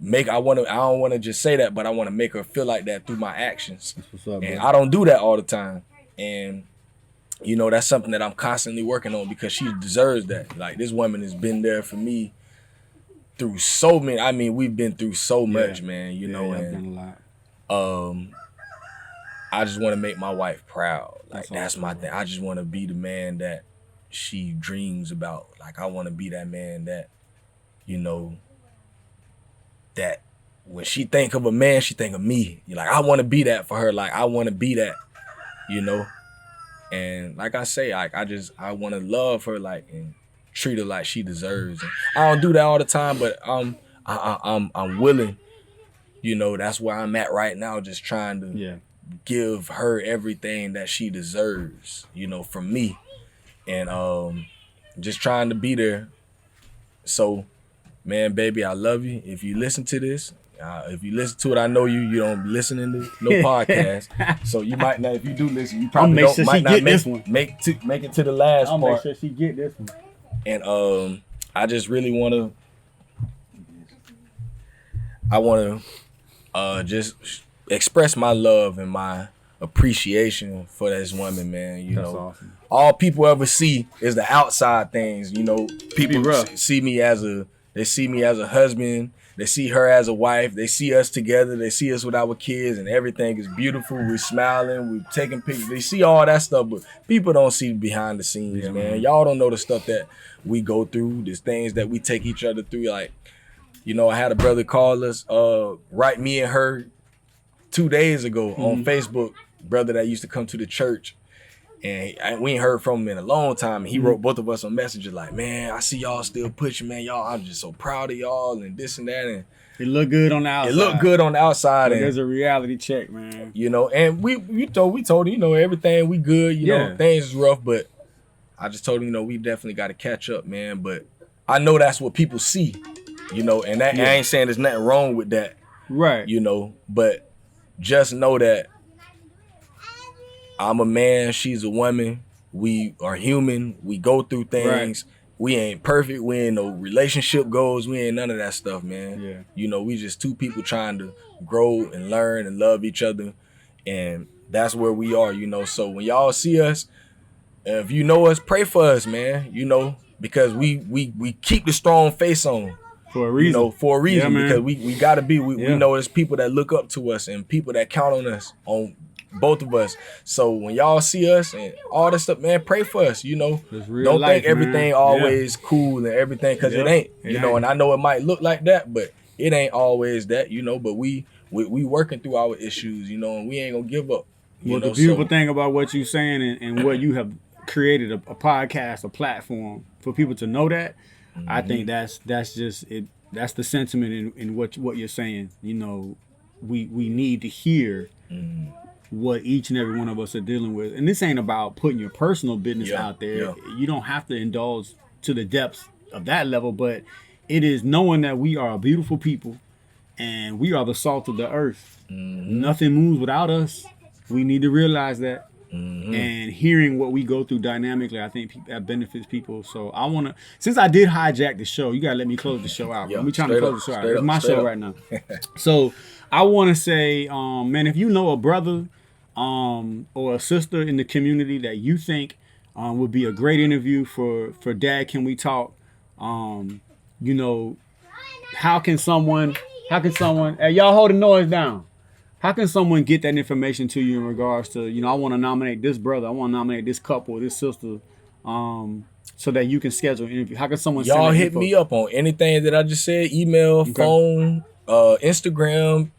and I don't want to just say that, but I want to make her feel like that through my actions. That's what's up, and bro. I don't do that all the time. And, that's something that I'm constantly working on, because she deserves that. Like, this woman has been there for me through so many, we've been through so much, man, and I've done a lot. I just want to make my wife proud. Like, that's awesome, my thing. I just want to be the man that she dreams about. Like, I want to be that man that, that when she think of a man, she think of me. I want to be that for her. Like, I want to be that, And like I say, I want to love her, and treat her like she deserves. And I don't do that all the time, but I'm willing. That's where I'm at right now, just trying to give her everything that she deserves, from me, and just trying to be there. So, man, baby, I love you. If you listen to this, if you listen to it, I know you don't be listening to no podcast, so you might not. If you do listen, you probably might not make it to the last part. I'll make sure she get this one. And I just really want to just express my love and my appreciation for this woman, man. You That's know, awesome. all people ever see is the outside things. You know, people see me as a husband. They see her as a wife. They see us together. They see us with our kids, and everything is beautiful. We're smiling. We're taking pictures. They see all that stuff, but people don't see behind the scenes, man. Y'all don't know the stuff that we go through. There's things that we take each other through. Like, you know, I had a brother call us, write me and her 2 days ago on Facebook. Brother that used to come to the church. And we ain't heard from him in a long time. And he wrote both of us on Messenger like, man, I see y'all still pushing, man. Y'all, I'm just so proud of y'all and this and that. And it looked good on the outside. It looked good on the outside. And there's a reality check, man. You know, and we told him, you know, everything we good. You know, things is rough, but I just told him, you know, we definitely got to catch up, man. But I know that's what people see, you know, and that I ain't saying there's nothing wrong with that. Right. You know, but just know that I'm a man, she's a woman. We are human. We go through things. Right. We ain't perfect. We ain't no relationship goals. We ain't none of that stuff, man. Yeah. You know, we just two people trying to grow and learn and love each other. And that's where we are, you know. So when y'all see us, if you know us, pray for us, man. You know, because we keep the strong face on. For a reason. You know, for a reason. Yeah, because we gotta be. We know there's people that look up to us and people that count on us, on both of us. So when y'all see us and all this stuff, man, pray for us, you know. Don't think everything always cool and everything, because it ain't, you know, and I know it might look like that, but it ain't always that, you know, but we working through our issues, you know, and we ain't gonna give up. Well, the beautiful thing about what you're saying and what you have created, a podcast, a platform for people to know that, I think that's just it. That's the sentiment in what you're saying. You know, we need to hear what each and every one of us are dealing with. And this ain't about putting your personal business out there. You don't have to indulge to the depths of that level, but it is knowing that we are a beautiful people and we are the salt of the earth. Nothing moves without us. We need to realize that. And hearing what we go through dynamically, I think that benefits people. So I want to, since I did hijack the show, you got to let me close the show out. We trying to close the show out. It's my show right now. So I want to say, man, if you know a brother or a sister in the community that you think would be a great interview for Dad Can We Talk, you know, how can someone, hey, y'all hold the noise down. How can someone get that information to you in regards to, you know, I want to nominate this brother, I want to nominate this couple, this sister, so that you can schedule an interview? How can someone y'all hit me up on anything that I just said, email, phone, Instagram,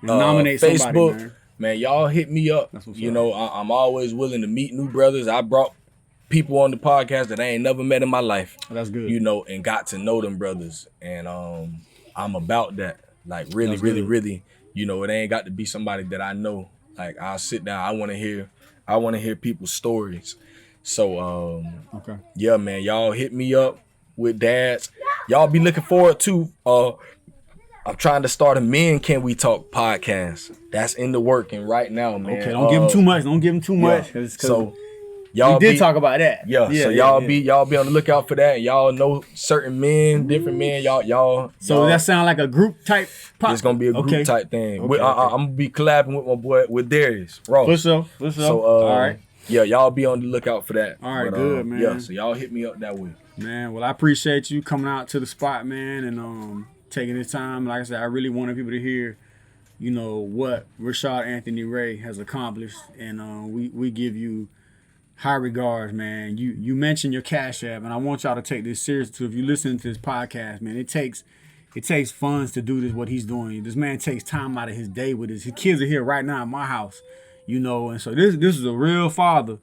nominate Facebook. Somebody, man, y'all hit me up. You know, I'm always willing to meet new brothers. I brought people on the podcast that I ain't never met in my life. That's good. You know, and got to know them brothers. And I'm about that. Like really, really. You know, it ain't got to be somebody that I know. Like, I'll sit down. I want to hear people's stories. So, yeah, man, y'all hit me up with dads. Y'all be looking forward to, I'm trying to start a Men Can We Talk podcast. That's in the working right now, man. Okay, don't give them too much. So, y'all did talk about that. So y'all be on the lookout for that. Y'all know certain men, different men. Y'all. So that sound like a group type? It's gonna be a group type thing. I'm gonna be collabing with my boy with Darius Ross. For sure. So all right. Yeah, y'all be on the lookout for that. All right, good, man. Yeah, so y'all hit me up that way. Man, well, I appreciate you coming out to the spot, man, and taking this time. Like I said, I really wanted people to hear, you know, what Rashad Anthony Ray has accomplished, and we give you high regards, man. You mentioned your Cash App, and I want y'all to take this seriously too. If you listen to this podcast, man, it takes funds to do this, what he's doing. This man takes time out of his day with his kids are here right now at my house, you know, and so this is a real father.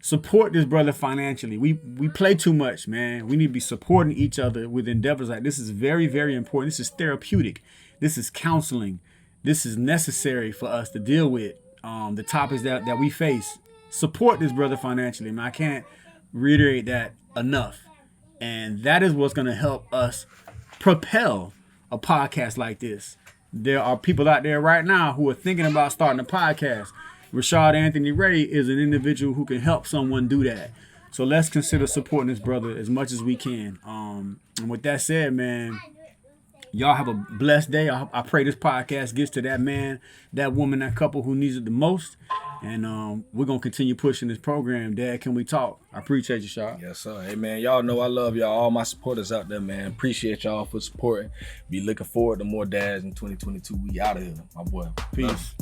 Support this brother financially. We play too much, man. We need to be supporting each other with endeavors like this. Is very, very important. This is therapeutic. This is counseling. This is necessary for us to deal with the topics that we face. Support this brother financially, man. I can't reiterate that enough. And that is what's going to help us propel a podcast like this. There are people out there right now who are thinking about starting a podcast. Rashad Anthony Ray is an individual who can help someone do that. So let's consider supporting this brother as much as we can. And with that said, man, Y'all have a blessed day. I pray this podcast gets to that man, that woman, that couple who needs it the most. And we're going to continue pushing this program. Dad, can we talk? I appreciate you, Shaw. Yes, sir. Hey, man, y'all know I love y'all. All my supporters out there, man. Appreciate y'all for supporting. Be looking forward to more dads in 2022. We out of here, my boy. Peace.